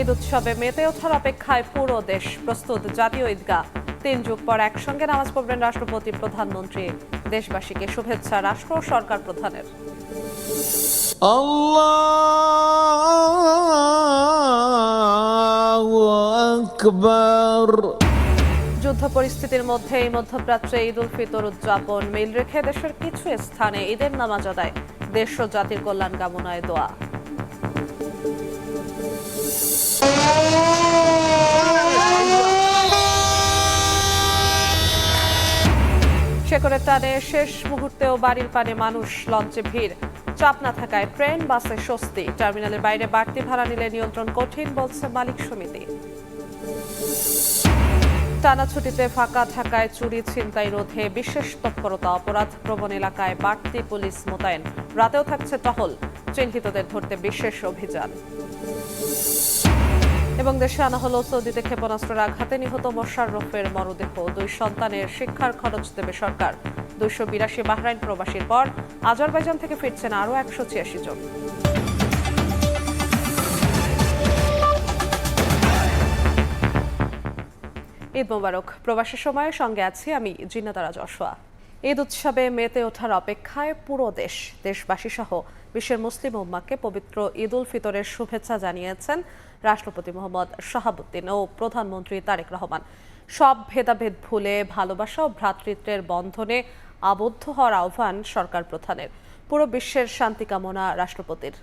ঈদ উৎসবে মেতে ওঠার অপেক্ষায় পুরো দেশ প্রস্তুত। জাতীয় ঈদগাহ ৩ যুগ পর একসঙ্গে নামাজ পড়বেন রাষ্ট্রপতি, প্রধানমন্ত্রী। দেশবাসীকে শুভেচ্ছা রাষ্ট্র ও সরকার প্রধানের। আল্লাহু আকবার। যুদ্ধ পরিস্থিতির মধ্যে এই মধ্যপ্রাচ্যে ঈদ উল ফিতর উদযাপন। মিল রেখে দেশের কিছু স্থানে ঈদের নামাজ আদায়। দেশ ও জাতির কল্যাণ কামনায় দোয়া। শেকড়ের টানে শেষ মুহূর্তেও বাড়ির পানে মানুষ, লঞ্চে ভিড়। চাপ না থাকায় ট্রেন বাসে স্বস্তি। টার্মিনালের বাইরে বাড়তি ভাড়া নিলে নিয়ন্ত্রণ কঠিন, বলছে মালিক সমিতি। টানা ছুটিতে ফাঁকা ঢাকায় চুরি ছিনতাই রোধে বিশেষ তৎপরতা। অপরাধ প্রবণ এলাকায় বাড়তি পুলিশ মোতায়েন। রাতেও থাকছে টহল। চিহ্নিতদের ধরতে বিশেষ অভিযান। এবং দেশে আনা হলো সৌদিতে ক্ষেপণাস্ত্রের আঘাতে নিহত মোশাররফের মরদেহ। 2 সন্তানের শিক্ষার খরচ দেবে সরকার। 282 বাহরাইন প্রবাসীর পর আজারবাইজান থেকে ফিরছেন আরও 186 জন। ঈদ মোবারক। প্রবাসী সময়ে সঙ্গে আছি আমি জিন্নাতারা যশোয়া। ঈদ উৎসবে মেতে ওঠার অপেক্ষায় পুরো দেশ। দেশবাসী সহ বিশ্বের মুসলিম উম্মাহকে পবিত্র ঈদ উল ফিতরের শুভেচ্ছা জানিয়েছেন রাষ্ট্রপতি মোহাম্মদ শাহাবুদ্দিন ও প্রধানমন্ত্রী তারেক রহমান। সব ভেদাভেদ ভুলে ভালোবাসা ও ভ্রাতৃত্বের বন্ধনে আবদ্ধ হওয়ার আহ্বান সরকার প্রধানের। পুরো বিশ্বের শান্তি কামনা রাষ্ট্রপতির।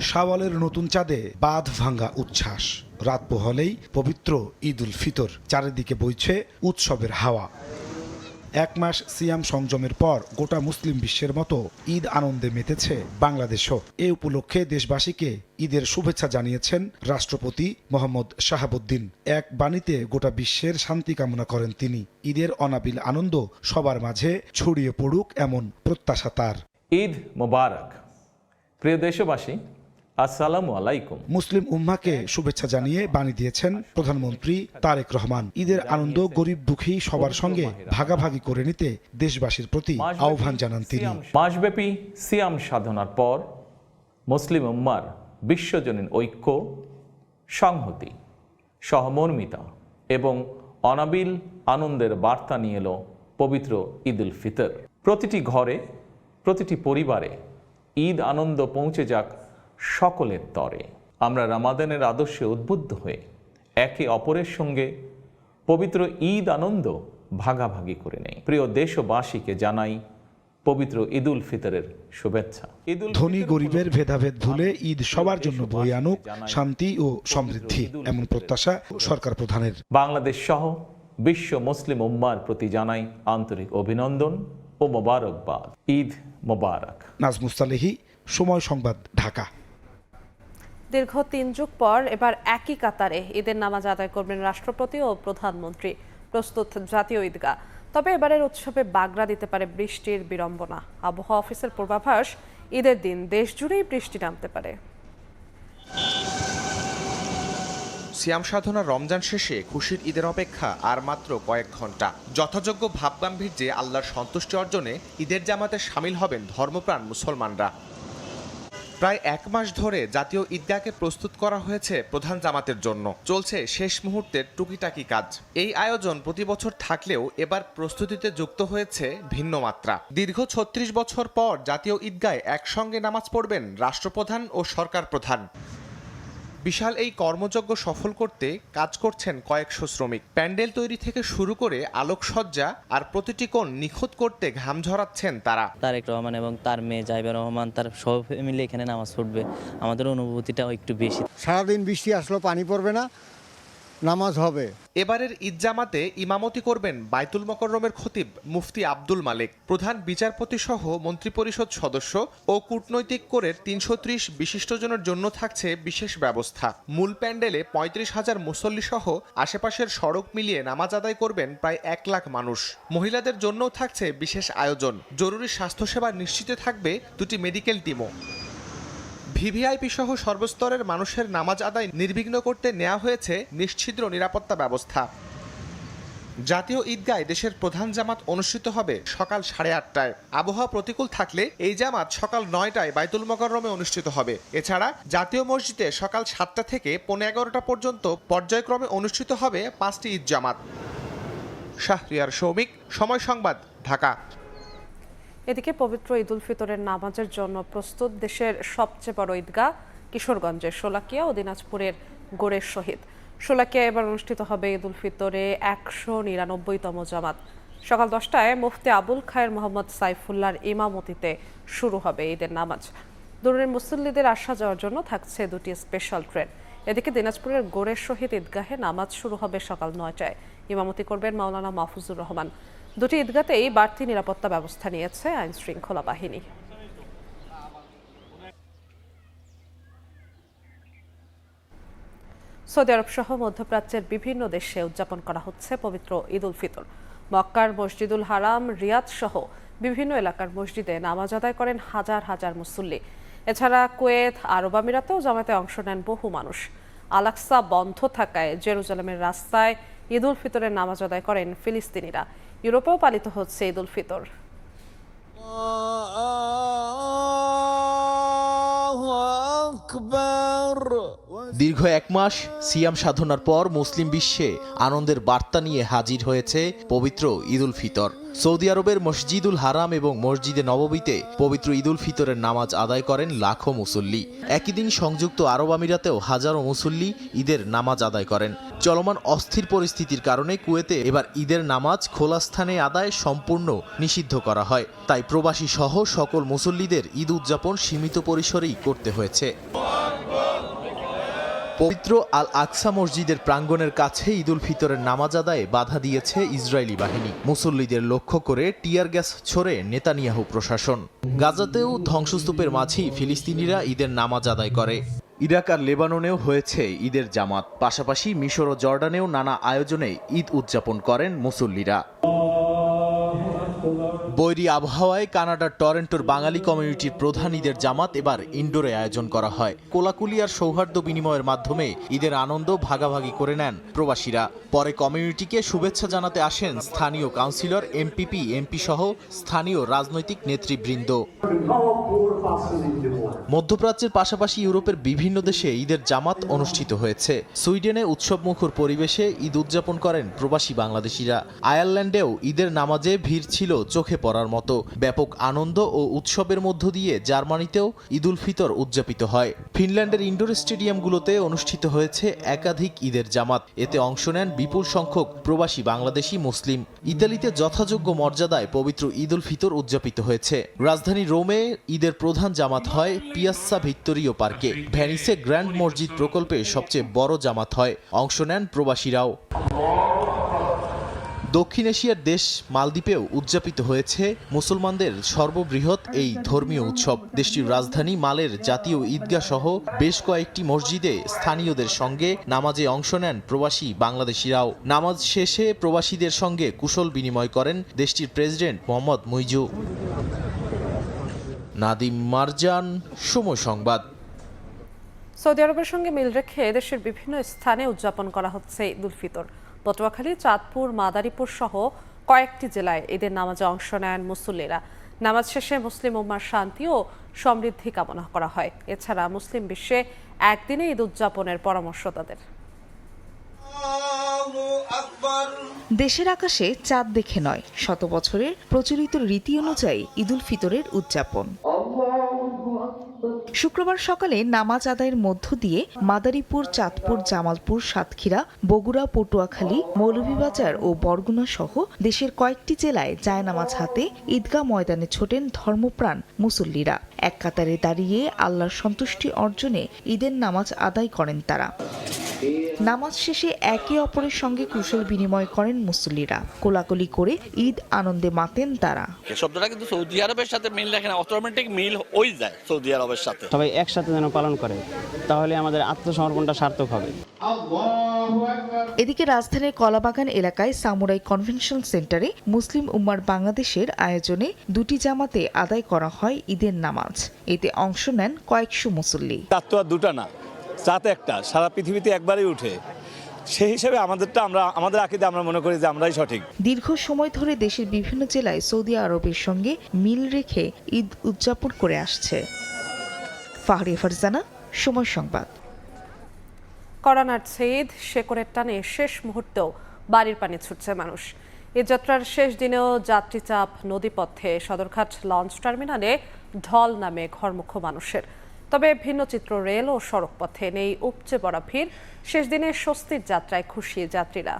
শাওয়ালের নতুন চাঁদে বাঁধ ভাঙ্গা উচ্ছ্বাস। রাত পোহলেই পবিত্র ঈদ উল ফিতর। চারিদিকে বইছে উৎসবের হাওয়া। 1 মাস সিয়াম সংযমের পর গোটা মুসলিম বিশ্বের মতো ঈদ আনন্দে মেতেছে বাংলাদেশও। এ উপলক্ষে দেশবাসীকে ঈদের শুভেচ্ছা জানিয়েছেন রাষ্ট্রপতি মোহাম্মদ শাহাবুদ্দিন। এক বাণীতে গোটা বিশ্বের শান্তি কামনা করেন তিনি। ঈদের অনাবিল আনন্দ সবার মাঝে ছড়িয়ে পড়ুক এমন প্রত্যাশা তার। ঈদ মোবারক। প্রিয় দেশবাসী, আসসালামু আলাইকুম। মুসলিম উম্মাহকে শুভেচ্ছা জানিয়ে বাণী দিয়েছেন প্রধানমন্ত্রী তারেক রহমান। ঈদের আনন্দ গরিব দুঃখী সবার সঙ্গে ভাগাভাগি করে নিতে দেশবাসীর প্রতি আহ্বান জানান তিনি। মাসব্যাপী সিয়াম সাধনার পর মুসলিম উম্মার বিশ্বজনীন ঐক্য, সংহতি, সহমর্মিতা এবং অনাবিল আনন্দের বার্তা নিয়ে এলো পবিত্র ঈদ উল ফিতর। প্রতিটি ঘরে, প্রতিটি পরিবারে ঈদ আনন্দ পৌঁছে যাক সকলের তরে। আমরা রমাদানের আদর্শে উদ্বুদ্ধ হয়ে একে অপরের সঙ্গে পবিত্র ঈদ আনন্দ ভাগাভাগি করে নেই। প্রিয় দেশবাসীকে জানাই পবিত্র ঈদ উল ফিতরের শুভেচ্ছা। ধনী গরিবের ভেদাভেদ ভুলে ঈদ সবার জন্য বয়ে আনুক শান্তি ও সমৃদ্ধি, এমন প্রত্যাশা সরকার প্রধানের। বাংলাদেশ সহ বিশ্ব মুসলিম উম্মার প্রতি জানাই আন্তরিক অভিনন্দন ও মোবারকবাদ। ঈদ মোবারক। নাজমুস্তালেহি, সময় সংবাদ, ঢাকা। দীর্ঘ 3 যুগ পর এবার একই কাতারে ঈদের নামাজ আদায় করবেন রাষ্ট্রপতি ও প্রধানমন্ত্রী। প্রস্তুত জাতীয় ঈদগাহ। তবে এবারের উৎসবে বাগড়া দিতে পারে বৃষ্টির বিড়ম্বনা। আবহাওয়া অফিসের পূর্বাভাস, ঈদের দিন দেশ জুড়েই বৃষ্টি নামতে পারে। সিয়াম সাধনার রমজান শেষে খুশির ঈদের অপেক্ষা আর মাত্র কয়েক ঘন্টা। যথাযোগ্য ভাবগাম্ভীর্যে আল্লাহর সন্তুষ্টি অর্জনে ঈদের জামাতে সামিল হবেন ধর্মপ্রাণ মুসলমানরা। প্রায় 1 মাস ধরে জাতীয় ঈদগাহকে প্রস্তুত করা হয়েছে প্রধান জামাতের জন্য। চলছে শেষ মুহূর্তের টুকিটাকি কাজ। এই আয়োজন প্রতি বছর থাকলেও এবার প্রস্তুতিতে যুক্ত হয়েছে ভিন্ন মাত্রা। দীর্ঘ 36 বছর পর জাতীয় ঈদগাহে একসঙ্গে নামাজ পড়বেন রাষ্ট্রপ্রধান ও সরকার প্রধান। বিশাল এই কর্মযজ্ঞ সফল করতে কাজ করছেন কয়েকশো শ্রমিক। প্যান্ডেল তৈরি থেকে শুরু করে আলোকসজ্জা আর প্রতিটি কোণ নিখুঁত করতে ঘাম ঝরাচ্ছেন তারা। তারেক রহমান এবং তার মেয়ে জাইবা রহমান, তার সব ফ্যামিলি এখানে নামাজ পড়বে। আমাদের অনুভূতিটাও একটু বেশি। সারাদিন বৃষ্টি আসলো, পানি পড়বে না, নামাজ হবে। এবারের ঈদ জামাতে ইমামতি করবেন বাইতুল মোকাররমের খতিব মুফতি আব্দুল মালিক। প্রধান বিচারপতি সহ মন্ত্রিপরিষদ সদস্য ও কূটনৈতিক কোরের 330 বিশিষ্টজনের জন্য থাকছে বিশেষ ব্যবস্থা। মূল প্যান্ডেলে 35,000 মুসল্লি সহ আশেপাশের সড়ক মিলিয়ে নামাজ আদায় করবেন প্রায় 1 লাখ মানুষ। মহিলাদের জন্যও থাকছে বিশেষ আয়োজন। জরুরি স্বাস্থ্যসেবা নিশ্চিতে থাকবে 2টি মেডিকেল টিমও। ভিভিআইপি সহ সর্বস্তরের মানুষের নামাজ আদায় নির্বিঘ্ন করতে নেওয়া হয়েছে নিশ্ছিদ্র নিরাপত্তা ব্যবস্থা। জাতীয় ঈদগায় দেশের প্রধান জামাত অনুষ্ঠিত হবে সকাল 8:30টায়। আবহাওয়া প্রতিকূল থাকলে এই জামাত সকাল 9টায় বাইতুল মোকাররমে অনুষ্ঠিত হবে। এছাড়া জাতীয় মসজিদে সকাল 7টা থেকে 11:15 পর্যন্ত পর্যায়ক্রমে অনুষ্ঠিত হবে 5টি ঈদ জামাত। শাহরিয়ার সৌমিক, সময় সংবাদ, ঢাকা। এদিকে পবিত্র ঈদুল ফিতরের নামাজের জন্য প্রস্তুত দেশের সবচেয়ে বড় ঈদগাহ কিশোরগঞ্জের শোলাকিয়া ও দিনাজপুরের গোড়ের শহীদ। শোলাকিয়া এবার অনুষ্ঠিত হবে ঈদুল ফিতরে 199তম জামাত। সকাল 10টায় মুফতি আবুল খায়ের মোহাম্মদ সাইফুল্লাহর ইমামতিতে শুরু হবে ঈদের নামাজ। দূরের মুসল্লিদের আসা যাওয়ার জন্য থাকছে 2টি স্পেশাল ট্রেন। এদিকে দিনাজপুরের গোড়ের শহীদ ঈদগাহে নামাজ শুরু হবে সকাল 9টায়। ইমামতি করবেন মাওলানা মাহফুজুর রহমান। 2টি ঈদগাতেই বাড়তি নিরাপত্তা ব্যবস্থা নিয়েছে আইন শৃঙ্খলা বাহিনী। সৌদি আরব সহ মধ্যপ্রাচ্যের বিভিন্ন দেশে উদযাপন করা হচ্ছে পবিত্র ঈদুল ফিতর। মক্কার মসজিদুল হারাম, রিয়াদ সহ বিভিন্ন এলাকার মসজিদে নামাজ আদায় করেন হাজার হাজার মুসল্লি। এছাড়া কুয়েত, আরব আমিরাতেও জামাতে অংশ নেন বহু মানুষ। আল-আকসা বন্ধ থাকায় জেরুজালেমের রাস্তায় ঈদুল ফিতরের নামাজ আদায় করেন ফিলিস্তিনিরা। ইউরোপেও পালিত হচ্ছে ঈদুল ফিতর। দীর্ঘ 1 মাস সিয়াম সাধনার পর মুসলিম বিশ্বে আনন্দের বার্তা নিয়ে হাজির হয়েছে পবিত্র ঈদুল ফিতর। সৌদি আরবের মসজিদুল হারাম এবং মসজিদে নববীতে পবিত্র ঈদুল ফিতরের নামাজ আদায় করেন লাখো মুসল্লি। একই দিন সংযুক্ত আরব আমিরাতেও হাজারো মুসল্লি ঈদের নামাজ আদায় করেন। চলমান অস্থির পরিস্থিতির কারণে কুয়েতে এবার ঈদের নামাজ খোলা স্থানে আদায় সম্পূর্ণ নিষিদ্ধ করা হয়। তাই প্রবাসী সহ সকল মুসল্লিদের ঈদ উদযাপন সীমিত পরিসরেই করতে হয়েছে। পবিত্র আল আকসা মসজিদের প্রাঙ্গণের কাছে ঈদুল ফিতরের নামাজ আদায়ে বাধা দিয়েছে ইসরায়েলি বাহিনী। মুসল্লিদের লক্ষ্য করে টিয়ার গ্যাস ছোড়ে নেতানিয়াহু প্রশাসন। গাজাতেও ধ্বংসস্তূপের মাঝেই ফিলিস্তিনিরা ঈদের নামাজ আদায় করে। ইরাক আর লেবাননেও হয়েছে ঈদের জামাত। পাশাপাশি মিশর ও জর্ডানেও নানা আয়োজনে ঈদ উদযাপন করেন মুসল্লিরা। বৈরী আবহাওয়ায় কানাডার টরেন্টোর বাঙালি কমিউনিটির প্রধান ঈদের জামাত এবার ইনডোরে আয়োজন করা হয়। কোলাকুলি আর সৌহার্দ্য বিনিময়ের মাধ্যমে ঈদের আনন্দ ভাগাভাগি করে নেন প্রবাসীরা। পরে কমিউনিটিকে শুভেচ্ছা জানাতে আসেন স্থানীয় কাউন্সিলর, এমপিপি, এমপি সহ স্থানীয় রাজনৈতিক নেতৃবৃন্দ। মধ্যপ্রাচ্যের পাশাপাশি ইউরোপের বিভিন্ন দেশে ঈদের জামাত অনুষ্ঠিত হয়েছে। সুইডেনে উৎসবমুখর পরিবেশে ঈদ উদযাপন করেন প্রবাসী বাংলাদেশিরা। আয়ারল্যান্ডেও ঈদের নামাজে ভিড় ছিল চোখে পড়ার মতো। ব্যাপক আনন্দ ও উৎসবের মধ্য দিয়ে জার্মানিতেও ঈদুল ফিতর উদযাপিত হয়। ফিনল্যান্ডের ইনডোর স্টেডিয়ামগুলোতে অনুষ্ঠিত হয়েছে একাধিক ঈদের জামাত। এতে অংশ নেন বিপুল সংখ্যক প্রবাসী বাংলাদেশি মুসলিম। ইতালিতে যথাযোগ্য মর্যাদায় পবিত্র ঈদুল ফিতর উদযাপিত হয়েছে। রাজধানী রোমে ঈদের প্রধান জামাত হয় পিয়াসা ভিক্টোরিও পার্কে। ভ্যানিসে গ্র্যান্ড মসজিদ প্রকল্পে সবচেয়ে বড় জামাত হয়। অংশ নেন প্রবাসীরাও। দক্ষিণ এশিয়ার দেশ মালদ্বীপেও উদযাপিত হয়েছে মুসলমানদের সর্ববৃহৎ এই ধর্মীয় উৎসব। দেশটির রাজধানী মালের জাতীয় ঈদগাহ সহ বেশ কয়েকটি মসজিদে স্থানীয়দের সঙ্গে নামাজে অংশ নেন প্রবাসী বাংলাদেশিরাও। নামাজ শেষে প্রবাসীদের সঙ্গে কুশল বিনিময় করেন দেশটির প্রেসিডেন্ট মোহাম্মদ মুইজু। নাদিম মারজান, সময় সংবাদ। সৌদি আরবের সঙ্গে মিল রেখে দেশের বিভিন্ন স্থানে উদযাপন করা হচ্ছে ঈদুল ফিতর। পটুয়াখালী, চাঁদপুর, মাদারীপুর সহ কয়েকটি জেলায় ঈদের নামাজে অংশ নেন মুসল্লিরা। নামাজ শেষে মুসলিম উম্মার শান্তি ও সমৃদ্ধি কামনা করা হয়। এছাড়া মুসলিম বিশ্বে একদিনে ঈদ উদযাপনের পরামর্শ তাদের। দেশের আকাশে চাঁদ দেখে নয়, শত বছরের প্রচলিত রীতি অনুযায়ী ঈদুল ফিতরের উদযাপন। শুক্রবার সকালে নামাজ আদায়ের মধ্য দিয়ে মাদারীপুর, চাঁদপুর, জামালপুর, সাতক্ষীরা, বগুড়া, পটুয়াখালী, মৌলভীবাজার ও বরগুনা সহ দেশের কয়েকটি জেলায় জায়নামাজ হাতে ঈদগাহ ময়দানে ছোটেন ধর্মপ্রাণ মুসল্লিরা। এক কাতারে দাঁড়িয়ে আল্লাহর সন্তুষ্টি অর্জনে ঈদের নামাজ আদায় করেন তারা। নামাজ শেষে একে অপরের সঙ্গে কুশল বিনিময় করেন মুসল্লিরা। কোলাকুলি করে ঈদ আনন্দে মাতেন তারা। শব্দটা কিন্তু সৌদি আরবের সাথে মিল রাখে না, অটোমেটিক মিল হয়ে যায় সৌদি আরবের সাথে। সবাই একসাথে যেন পালন করে, তাহলে আমাদের আত্মসমর্পণটা সার্থক হবে। এদিকে রাজধানীর কলাবাগান এলাকায় সামুরাই কনভেনশন সেন্টারে মুসলিম উম্মার বাংলাদেশের আয়োজনে 2টি জামাতে আদায় করা হয় ঈদের নামাজ। এতে অংশ নেন কয়েকশো মুসল্লি। চাঁদ তো আর দুটা না, চাঁদ একটা, সারা পৃথিবীতে একবারই উঠে। সেই হিসেবে আমাদের আকীদা আমরা মনে করি যে আমরাই সঠিক। দীর্ঘ সময় ধরে দেশের বিভিন্ন জেলায় সৌদি আরবের সঙ্গে মিল রেখে ঈদ উদযাপন করে আসছে। ফাহরিয়া ফারজানা, সময় সংবাদ। করোনার ঈদ শেকড়ের টানে শেষ মুহূর্তেও বাড়ির পানি ছুটছে মানুষ। এই যাত্রার শেষ দিনেও যাত্রী চাপ নদীপথে সদরঘাট লঞ্চ টার্মিনালে ঢল নামে ঘরমুখ মানুষের। তবে ভিন্ন চিত্র রেল ও সড়ক পথে নেই উপচে পড়া ভিড়। শেষ দিনের স্বস্তির যাত্রায় খুশি যাত্রীরা।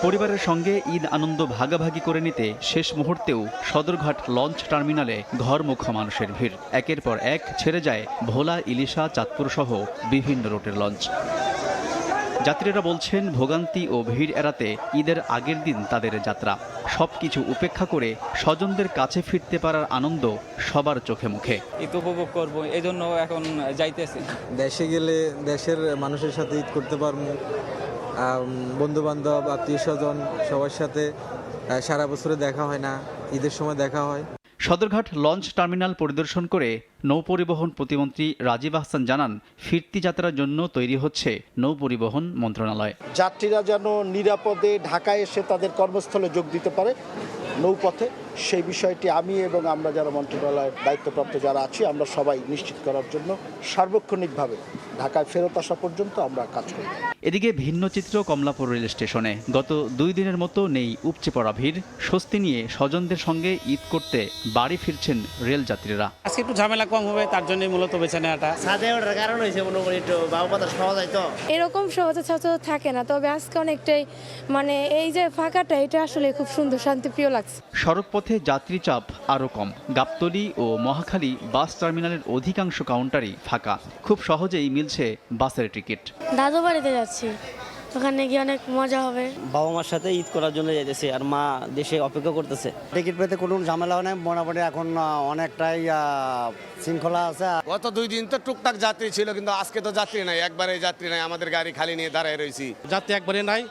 পরিবারের সঙ্গে ঈদ আনন্দ ভাগাভাগি করে নিতে শেষ মুহূর্তেও সদরঘাট লঞ্চ টার্মিনালে ঘরমুখ মানুষের ভিড়। একের পর এক ছেড়ে যায় ভোলা, ইলিশা, চাঁদপুর সহ বিভিন্ন রুটের লঞ্চ। যাত্রীরা বলছেন ভোগান্তি ও ভিড় এড়াতে ঈদের আগের দিন তাদের যাত্রা। সবকিছু উপেক্ষা করে স্বজনদের কাছে ফিরতে পারার আনন্দ সবার চোখে মুখে। ঈদ উপভোগ করবো, এই জন্য এখন যাইতেছি। দেশে গেলে দেশের মানুষের সাথে ঈদ করতে পারবো, বন্ধু বান্ধব, আত্মীয় স্বজন সবার সাথে সারা বছরে দেখা হয় না, ঈদের সময় দেখা হয়। সদরঘাট লঞ্চ টার্মিনাল পরিদর্শন করে নৌপরিবহন প্রতিমন্ত্রী রাজীব আহসান জানান, ফিরতি যাত্রার জন্য তৈরি হচ্ছে নৌপরিবহন মন্ত্রণালয়। যাত্রীরা যেন নিরাপদে ঢাকায় এসে তাদের কর্মস্থলে যোগ দিতে পারে নৌপথে, সেই বিষয়টি আমি এবং আমরা যারা মন্ত্রণালয়ের দায়িত্বপ্রাপ্ত যারা আছি আমরা সবাই নিশ্চিত করার জন্য সার্বক্ষণিকভাবে ঢাকায় ফেরত আসা পর্যন্ত আমরা কাজ করি। এদিকে ভিন্ন চিত্র কমলাপুর রেল স্টেশনে। গত 2 দিনের মতো নেই উপচে পড়া ভিড়। স্বস্তি নিয়ে স্বজনদের সঙ্গে ঈদ করতে বাড়ি ফিরছেন রেল যাত্রীরা। আজকে একটু ঝামেলা কম হবে, তার জন্যই মূলত বেছে নেওয়াটা। সাথে ওঠার কারণ হয়েছে মনে করি একটু বাবুপাতা সহজ হয় তো, এরকম সহজে থাকে না, তবে আজকে অনেকটাই এই যে ফাঁকাটা, এটা আসলে খুব সুন্দর, শান্তিপ্রিয় লাগছে। সড়ক পথে যাত্রী চাপ আরও কম। গাবতলী ও মহাখালী বাস টার্মিনালের অধিকাংশ কাউন্টারই ফাঁকা। খুব সহজেই মিলছে বাসের টিকিট। দাদু বাড়িতে যাচ্ছি, ওখানে গিয়ে অনেক মজা হবে। বাবা মার সাথে ঈদ করার জন্য যাইতেছে, আর মা দেশে অপেক্ষা করতেছে। টিকিট পেতে কোনো ঝামেলা নেই, মোটামুটি এখন অনেকটাই শৃঙ্খলা আছে। গত 2 দিন তো টুকটাক যাত্রী ছিল, কিন্তু আজকে তো যাত্রী নাই, একবারে যাত্রী নাই। আমাদের গাড়ি খালি নিয়ে দাঁড়ায় রয়েছি। যাত্রী একবারে নাই,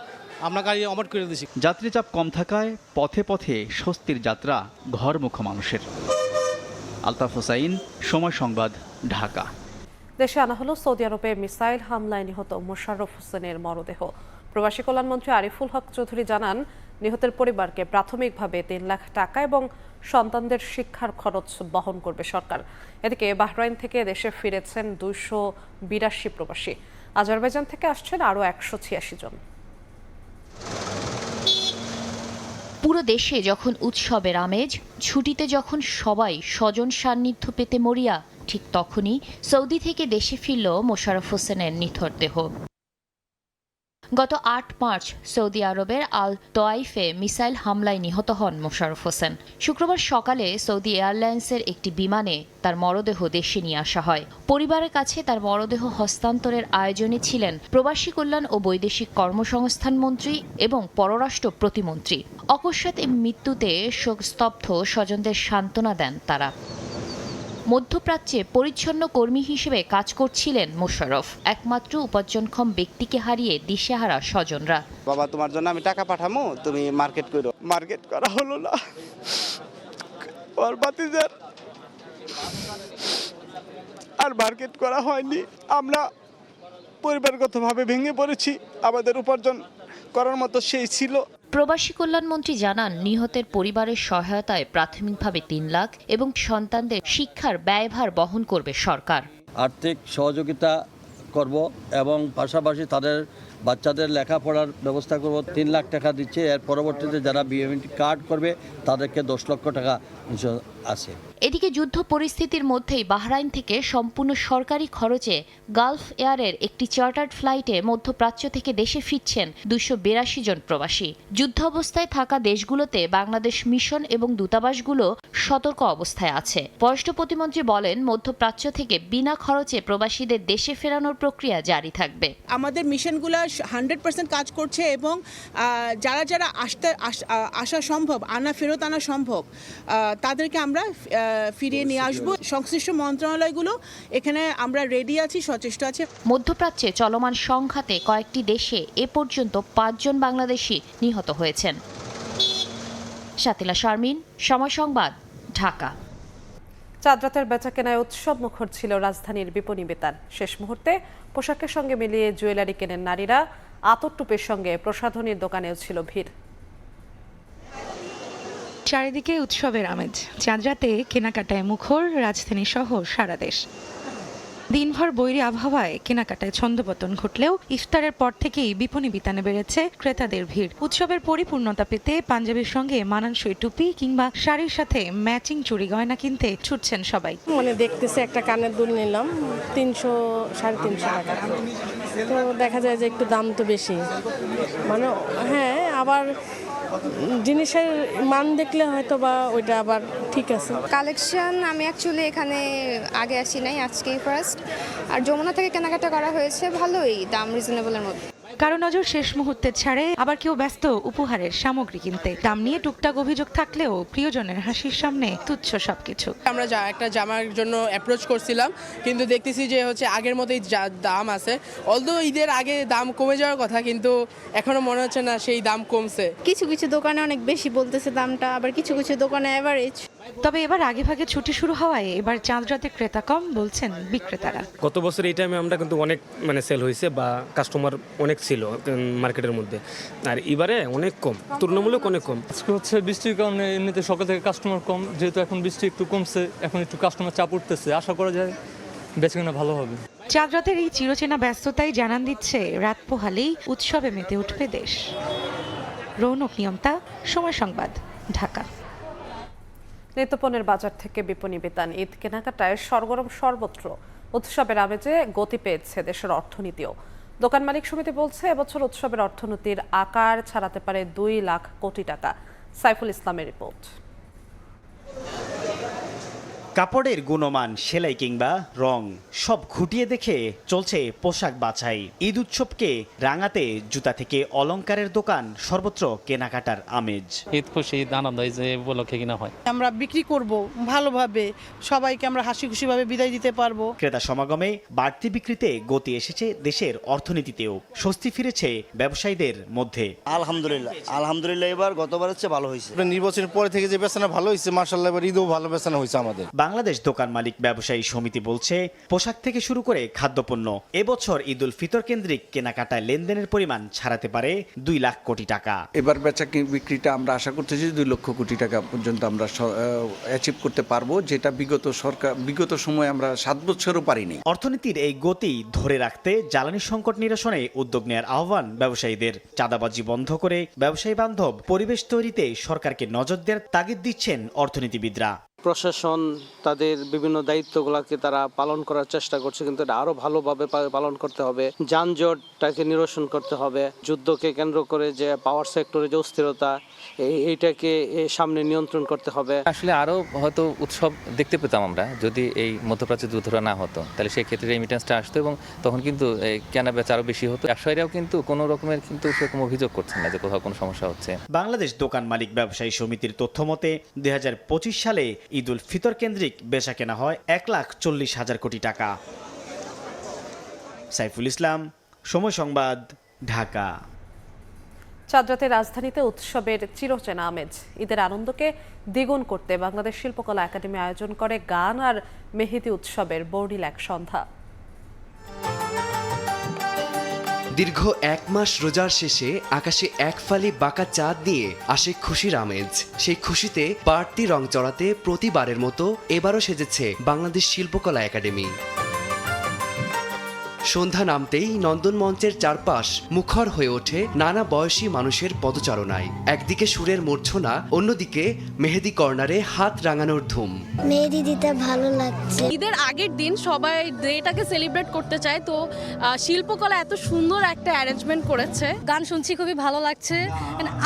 আমরা গাড়ি অমট করে দিয়েছি। যাত্রী চাপ কম থাকায় পথে পথে স্বস্তির যাত্রা ঘরমুখ মানুষের। আলতাফ হোসাইন, সময় সংবাদ, ঢাকা। দেশে আনা হলো সৌদি আরবে মিসাইল হামলায় নিহত মোশাররফ হোসেনের মরদেহ। প্রবাসী কল্যাণমন্ত্রী আরিফুল হক চৌধুরী জানান, নিহতের পরিবারকে প্রাথমিকভাবে 3 লাখ টাকা এবং সন্তানদের শিক্ষার খরচ বহন করবে সরকার। এদিকে বাহরাইন থেকে দেশে ফিরেছেন 282 প্রবাসী। আজারবাইজান থেকে আসছেন আরও 186 জন। পুরো দেশে যখন উৎসবের আমেজ, ছুটিতে যখন সবাই স্বজন সান্নিধ্য পেতে মরিয়া, ঠিক তখনই সৌদি থেকে দেশে ফিরল মোশাররফ হোসেনের নিথর দেহ। গত 8 মার্চ সৌদি আরবের আল তোয়াইফে মিসাইল হামলায় নিহত হন মোশাররফ হোসেন। শুক্রবার সকালে সৌদি এয়ারলাইন্সের একটি বিমানে তার মরদেহ দেশে নিয়ে আসা হয়। পরিবারের কাছে তার মরদেহ হস্তান্তরের আয়োজনে ছিলেন প্রবাসী কল্যাণ ও বৈদেশিক কর্মসংস্থান মন্ত্রী এবং পররাষ্ট্র প্রতিমন্ত্রী। অকস্মাৎ এই মৃত্যুতে শোকস্তব্ধ স্বজনদের সান্ত্বনা দেন তারা। মধ্যপ্রাচ্যে পরিচ্ছন্ন কর্মী হিসেবে কাজ করছিলেন মোশাররফ। একমাত্র উপার্জনক্ষম ব্যক্তিকে হারিয়ে দিশেহারা স্বজনরা। বাবা, তোমার জন্য আমি টাকা পাঠামো, তুমি মার্কেট করো। মার্কেট করা হলো না, ওর ভাতিজার আর মার্কেট করা হয়নি। আমরা পরিবারগতভাবে ভেঙে পড়েছি, আমাদের উপার্জন করার মতো সেই ছিল। প্রবাসী কল্যাণমন্ত্রী জানান, নিহতের পরিবারের সহায়তায় প্রাথমিকভাবে 3 লাখ এবং সন্তানদের শিক্ষার ব্যয়ভার বহন করবে সরকার। আর্থিক সহযোগিতা করব এবং পাশাপাশি তাদের বাচ্চাদের লেখাপড়ার ব্যবস্থা করব। 3 লাখ টাকা দিচ্ছে। এর পরবর্তীতে যারা বিএমটি কার্ড করবে তাদেরকে 10 লক্ষ টাকা আছে। এদিকে যুদ্ধ পরিস্থিতির মধ্যেই বাহরাইন থেকে সম্পূর্ণ সরকারি খরচে গালফ এয়ারের একটি চার্টার্ড ফ্লাইটে মধ্যপ্রাচ্য থেকে দেশে ফিরছেন 282 জন প্রবাসী। যুদ্ধ অবস্থায় থাকা দেশগুলোতে বাংলাদেশ মিশন এবং দূতাবাসগুলো সতর্ক অবস্থায় আছে। পররাষ্ট্র প্রতিমন্ত্রী বলেন, মধ্যপ্রাচ্য থেকে বিনা খরচে প্রবাসীদের দেশে ফেরানোর প্রক্রিয়া জারি থাকবে। আমাদের মিশনগুলো 100% কাজ করছে এবং যারা যারা আসা সম্ভব, ফেরত আনা সম্ভব, তাদেরকে আমরা ফিরিয়ে নিয়ে আসবো। সংশ্লিষ্ট মন্ত্রণালয়গুলো এখানে আমরা রেডি আছি, সচেষ্ট আছে। মধ্যপ্রাচ্যে চলমান সংঘাতে কয়েকটি দেশে এ পর্যন্ত 5 জন বাংলাদেশি নিহত হয়েছেন। শাতিলা শারমিন, সময় সংবাদ, ঢাকা। চাঁদ রাতের বেচাকেনায় উৎসব মুখর ছিল রাজধানীর বিপণী বিতান। শেষ মুহূর্তে পোশাকের সঙ্গে মিলিয়ে জুয়েলারি কেনেন নারীরা। আতর টুপের সঙ্গে প্রসাধনীর দোকানেও ছিল ভিড়। চারিদিকে উৎসবের আমেজ। চাঁদ রাতে কেনাকাটায় মুখর রাজধানী সহ সারা দেশ। দিনভর বৈরী আবহাওয়ায় কেনাকাটায় ছন্দপতন ঘটলেও ইফতারের পর থেকেই বিপণী বিতানে বেড়েছে ক্রেতাদের ভিড়। উৎসবের পরিপূর্ণতা পেতে পাঞ্জাবির সঙ্গে মানানসই টুপি কিংবা শাড়ির সাথে ম্যাচিং চুড়ি গয়না কিনতে ছুটছেন সবাই। দেখতেছে একটা কানের দুল নিলাম 300-350 টাকা, তো দেখা যায় যে একটু দাম তো বেশি, হ্যাঁ, আবার জিনিসের মান দেখলে হয়তো বা ওইটা আবার ঠিক আছে। কালেকশন আমি অ্যাকচুয়ালি এখানে আগে আসি নাই, আজকেই ফার্স্ট। আর যমুনা থেকে কেনাকাটা করা হয়েছে, ভালোই দাম রিজনেবলের মধ্যে। কারো নজর শেষ মুহূর্তের ছাড়ে, আবার কেউ ব্যস্ত উপহারের সামগ্রী কিনতে। দাম নিয়ে টুকটাক অভিযোগ থাকলেও প্রিয়জনের হাসির সামনে তুচ্ছ সবকিছু। আমরা একটা জামার জন্য অ্যাপ্রোচ করছিলাম, কিন্তু দেখতেছি যে আগের মতোই দাম আছে। অলদো ঈদের আগে দাম কমে যাওয়ার কথা, কিন্তু এখনো মনে হচ্ছে না সেই দাম কমছে। কিছু কিছু দোকানে অনেক বেশি বলতেছে দামটা, আবার কিছু কিছু দোকানে এভারেজ। তবে এবার আগে ভাগে ছুটি শুরু হওয়ায় এবার চাঁদ রাতে ক্রেতা কম বলছেন বিক্রেতারা। গত বছর এই টাইমে আমরা কিন্তু অনেক সেল হয়েছে বা কাস্টমার অনেক ছিল মার্কেটের মধ্যে, আর এবারে অনেক কম, তুলনামূলক অনেক কম। আজকে হচ্ছে বৃষ্টির কারণে এমনিতে সকাল থেকে কাস্টমার কম, যেহেতু এখন বৃষ্টি একটু কমছে, এখন একটু কাস্টমার চাপ উঠতেছে, আশা করা যায় বেচাকেনা ভালো হবে। চাঁদ রাতের এই চিরচেনা ব্যস্ততাই জানান দিচ্ছে রাত পোহালেই উৎসবে মেতে উঠবে দেশ। রৌনক নিয়ন্তা, সময় সংবাদ, ঢাকা। নিত্যপণ্যের বাজার থেকে বিপণী বিতান, ঈদ কেনাকাটায় সরগরম সর্বত্র। উৎসবের আমেজে গতি পেয়েছে দেশের অর্থনীতিও। দোকান মালিক সমিতি বলছে, এবছর উৎসবের অর্থনীতির আকার ছাড়াতে পারে 2 লাখ কোটি টাকা। সাইফুল ইসলামের রিপোর্ট। কাপড়ের গুণমান, সেলাই কিংবা রং সব খুঁটিয়ে দেখে চলছে পোশাক বাছাই। ঈদ উৎসবকে রাঙাতে জুতা থেকে অলংকারের দোকান, সর্বত্র কেনাকাটার আমেজ। ঈদ খুশি, ঈদ আনন্দ, এই যে উপলক্ষে কিনা হয়। আমরা বিক্রি করব ভালোভাবে, সবাইকে আমরা হাসি খুশিভাবে বিদায় দিতে পারবো। ক্রেতা সমাগমে বাড়তি বিক্রিতে গতি এসেছে দেশের অর্থনীতিতেও। স্বস্তি ফিরেছে ব্যবসায়ীদের মধ্যে। আলহামদুলিল্লাহ এবার গতবারের চেয়ে ভালো হয়েছে। নির্বাচনের পরে থেকে যে বেচানা ভালো হয়েছে, মাশাআল্লাহ এবার ঈদও ভালো বেচানা হয়েছে আমাদের। বাংলাদেশ দোকান মালিক ব্যবসায়ী সমিতি বলছে, পোশাক থেকে শুরু করে খাদ্যপণ্য এবছর ঈদ উল ফিতর কেন্দ্রিক কেনাকাটায় লেনদেনের পরিমাণ ছাড়াতে পারে 2 লাখ কোটি টাকা। এবার বেচা বিক্রিটা আমরা আশা করতেছি 2 লক্ষ কোটি টাকা পর্যন্ত আমরা অ্যাচিভ করতে পারবো, যেটা বিগত সময়ে আমরা 7 বছরও পারিনি। অর্থনীতির এই গতি ধরে রাখতে জ্বালানি সংকট নিরসনে উদ্যোগ নেওয়ার আহ্বান ব্যবসায়ীদের। চাঁদাবাজি বন্ধ করে ব্যবসায়ী বান্ধব পরিবেশ তৈরিতে সরকারকে নজর দেওয়ার তাগিদ দিচ্ছেন অর্থনীতিবিদরা। প্রশাসন তাদের বিভিন্ন দায়িত্বগুলোকে তারা পালন করার চেষ্টা করছে, কিন্তু এটা আরো ভালোভাবে পালন করতে হবে। যানজটটাকে নিরসন করতে হবে। যুদ্ধকে কেন্দ্র করে যে পাওয়ার সেক্টরে যে অস্থিরতা, এইটাকে সামনে নিয়ন্ত্রণ করতে হবে। আসলে আরো হয়তো উৎসব দেখতে পেতাম আমরা, যদি এই মধ্যপ্রাচ্যের যুদ্ধটা না হতো, তাহলে সেই ক্ষেত্রে রেমিটেন্সটা আসতো এবং তখন কিন্তু কেনা বেচা আরো বেশি হতো। ব্যবসায়ীরাও কিন্তু কোনো রকমের সেরকম অভিযোগ করছেন না যে কোথাও কোনো সমস্যা হচ্ছে। বাংলাদেশ দোকান মালিক ব্যবসায়ী সমিতির তথ্য মতে 2025 সালে ঈদ উল ফিতর কেন্দ্রিক বেচা কেনা হয় 1,40,000 কোটি টাকা। সাইফুল ইসলাম, সময় সংবাদ, ঢাকা। চাঁদ রাতে রাজধানীতে উৎসবের চিরচেনা আমেজ। ঈদের আনন্দকে দ্বিগুণ করতে বাংলাদেশ শিল্পকলা একাডেমি আয়োজন করে গান আর মেহেদি উৎসবের বর্ণিল এক সন্ধ্যা। দীর্ঘ 1 মাস রোজার শেষে আকাশে এক ফালি বাঁকা চাঁদ নিয়ে আসে খুশির আমেজ। সেই খুশিতে বাড়তি রং চড়াতে প্রতিবারের মতো এবারও সেজেছে বাংলাদেশ শিল্পকলা একাডেমি। সন্ধ্যা নামতেই নন্দন মঞ্চের চারপাশ মুখর হয়ে ওঠে নানা বয়সী মানুষের পদচারণায়। একদিকে সুরের মূর্ছনা, অন্যদিকে মেহেদি কর্নারে হাত রাঙানোর ধুম। মেহেদি দিতে ভালো লাগছে। ঈদের আগের দিন সবাই ডেটাকে সেলিব্রেট করতে চায়, তো শিল্পকলা এত সুন্দর একটা অ্যারেঞ্জমেন্ট করেছে। গান শুনছি, খুবই ভালো লাগছে।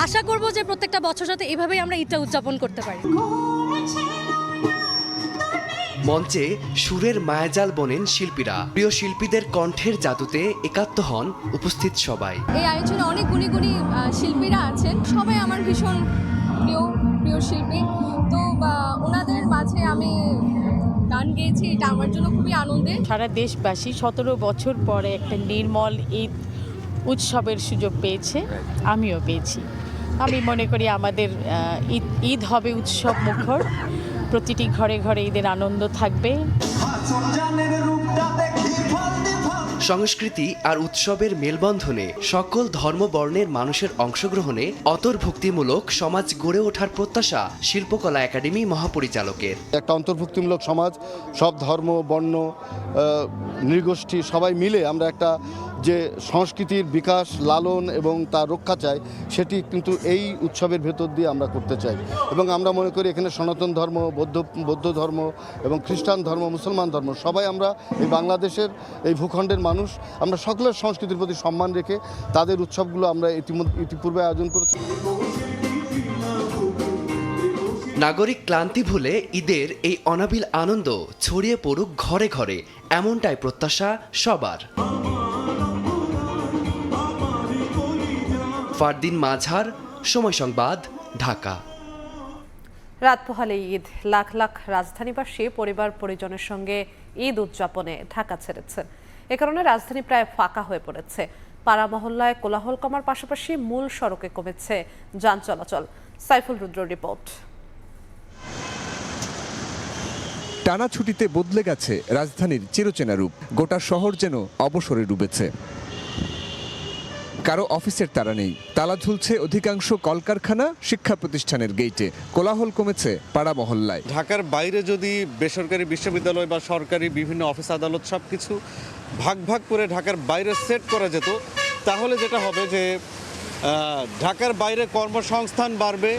আশা করব যে প্রত্যেকটা বছর যাতে এভাবেই আমরা ঈদটা উদযাপন করতে পারি। মঞ্চে সুরের মায়াজাল বোনেন শিল্পীরা। প্রিয় শিল্পীদের কণ্ঠের জাদুতে একাত্ম হন উপস্থিত সবাই। এই আয়োজনে অনেক গুণী গুণী শিল্পীরা আছেন, সবাই আমার ভীষণ প্রিয় শিল্পী। তো ওনাদের মাঝে আমি গান গেয়েছি, এটা আমার জন্য খুবই আনন্দের। সারা দেশবাসী 17 বছর পরে একটা নির্মল ঈদ উৎসবের সুযোগ পেয়েছে, আমিও পেয়েছি। আমি মনে করি আমাদের ঈদ হবে উৎসব মুখর। প্রতিটি ঘরে ঘরে ঈদের আনন্দ থাকবে। সংস্কৃতি আর উৎসবের মেলবন্ধনে সকল ধর্ম বর্ণের মানুষের অংশগ্রহণে অন্তর্ভুক্তিমূলক সমাজ গড়ে ওঠার প্রত্যাশা শিল্পকলা একাডেমি মহাপরিচালকের। একটা অন্তর্ভুক্তিমূলক সমাজ, সব ধর্ম বর্ণ নৃগোষ্ঠী সবাই মিলে আমরা একটা যে সংস্কৃতির বিকাশ লালন এবং তার রক্ষা চাই, সেটি কিন্তু এই উৎসবের ভেতর দিয়ে আমরা করতে চাই। এবং আমরা মনে করি এখানে সনাতন ধর্ম, বৌদ্ধ ধর্ম এবং খ্রিস্টান ধর্ম, মুসলমান ধর্ম সবাই আমরা এই বাংলাদেশের এই ভূখণ্ডের মানুষ, আমরা সকলের সংস্কৃতির প্রতি সম্মান রেখে তাদের উৎসবগুলো আমরা ইতিপূর্বে আয়োজন করেছি। নাগরিক ক্লান্তি ভুলে ঈদের এই অনাবিল আনন্দ ছড়িয়ে পড়ুক ঘরে ঘরে, এমনটাই প্রত্যাশা সবার। ফারদিন মাঝার, সময় সংবাদ, ঢাকা। রাত পোহালে ঈদ, লাখ লাখ রাজধানীবাসী পরিবার পরিজনের সঙ্গে ঈদ উদযাপনে ঢাকা ছেড়েছেন। এ কারণে রাজধানী প্রায় ফাঁকা হয়ে পড়েছে। পাড়া মহল্লায় কোলাহল কমার পাশাপাশি মূল সড়কে কমেছে যান চলাচল। সাইফুল রুদ্র রিপোর্ট। টানা ছুটিতে বদলে গেছে রাজধানীর চিরচেনা রূপ। গোটা শহর যেন অবসরে ডুবেছে। কারো অফিসের তাড়া নেই, তালা ঝুলছে অধিকাংশ কলকারখানা, শিক্ষা প্রতিষ্ঠানের গেইটে। কোলাহল কমেছে পাড়া মহল্লায়। ঢাকার বাইরে যদি বেসরকারি বিশ্ববিদ্যালয় বা সরকারি বিভিন্ন অফিস আদালত সব কিছু ভাগ ভাগ করে ঢাকার বাইরে সেট করা যেত, তাহলে যেটা হবে যে ঢাকার বাইরে কর্মসংস্থান বাড়বে,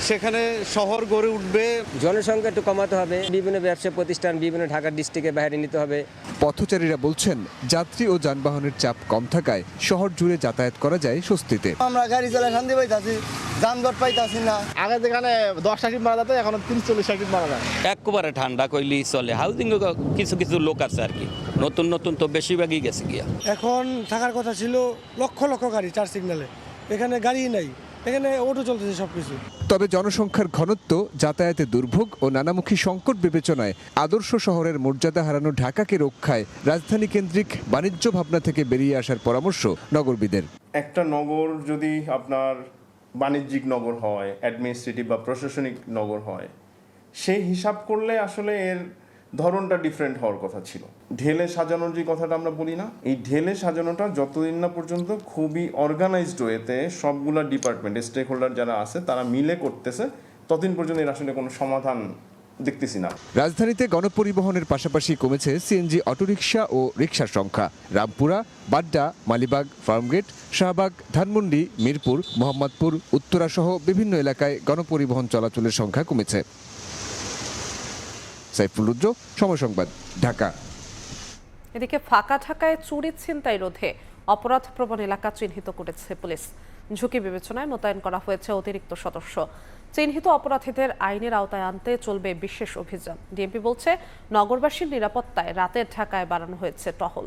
সেখানে শহর গড়ে উঠবে। জনসংখ্যা একটু কমাতে হবে, বিভিন্ন ব্যবসা প্রতিষ্ঠান বিভিন্ন ঢাকার ডিস্ট্রিক্টের বাইরে নিতে হবে। পথচারীরা বলছেন যাত্রী ও যানবাহনের চাপ কম থাকায় শহর জুড়ে যাতায়াত করা যায় স্বস্তিতে। আমরা গাড়ি চালা শান্তি পাইতাছি, যানজট পাইতাছি না। আগে যেখানে 10টা সিট মারা যেত, এখন 30-40 সিট মারা যায়। একবারে ঠান্ডা কইলি চলে। হাউজিং কিছু কিছু লোক আছে আর কি, নতুন নতুন তো বেশিরভাগই গেছে গিয়া। এখন থাকার কথা ছিল লক্ষ লক্ষ গাড়ি 4 সিগন্যালে, এখানে গাড়ি নাই, এখানে অটো চলতেছে সবকিছু। তবে জনসংখ্যার ঘনত্ব, যাতায়াতে দুর্ভোগ ও নানামুখী সংকট বিবেচনায় আদর্শ শহরের মর্যাদা হারানো ঢাকাকে রক্ষায় রাজধানী কেন্দ্রিক বাণিজ্য ভাবনা থেকে বেরিয়ে আসার পরামর্শ নগরবিদের। একটা নগর যদি আপনার বাণিজ্যিক নগর হয়, অ্যাডমিনিস্ট্রেটিভ বা প্রশাসনিক নগর হয়, সেই হিসাব করলে আসলে এর ধরনটা ডিফারেন্ট হওয়ার কথা ছিল। ঢেলে সাজানোর যে কথাটা আমরা বলি না, এই ঢেলে সাজানোটা যতদিন না পর্যন্ত খুবই অর্গানাইজড ওয়েতে সবগুলা ডিপার্টমেন্ট স্টেক হোল্ডার যারা আছে তারা মিলে করতেছে, ততদিন পর্যন্ত এর আসলে কোনো সমাধান দেখতেছি না। রাজধানীতে গণপরিবহনের পাশাপাশি কমেছে সিএনজি অটোরিকশা ও রিকশার সংখ্যা। রামপুরা, বাড্ডা, মালিবাগ, ফার্মগেট, শাহবাগ, ধানমন্ডি, মিরপুর, মোহাম্মদপুর, উত্তরা সহ বিভিন্ন এলাকায় গণপরিবহন চলাচলের সংখ্যা কমেছে। সাইফুল রুদ্র, সময় সংবাদ, ঢাকা। এদিকে ফাঁকা ঢাকায় চুরি ছিনতাই রোধে অপরাধ প্রবণ এলাকা চিহ্নিত করেছে পুলিশ। ঝুঁকি বিবেচনায় মোতায়েন করা হয়েছে অতিরিক্ত সদস্য। চিহ্নিত অপরাধীদের আইনের আওতায় আনতে চলবে বিশেষ অভিযান। ডিএমপি বলছে, নগরবাসীর নিরাপত্তায় রাতের ঢাকায় বাড়ানো হয়েছে টহল।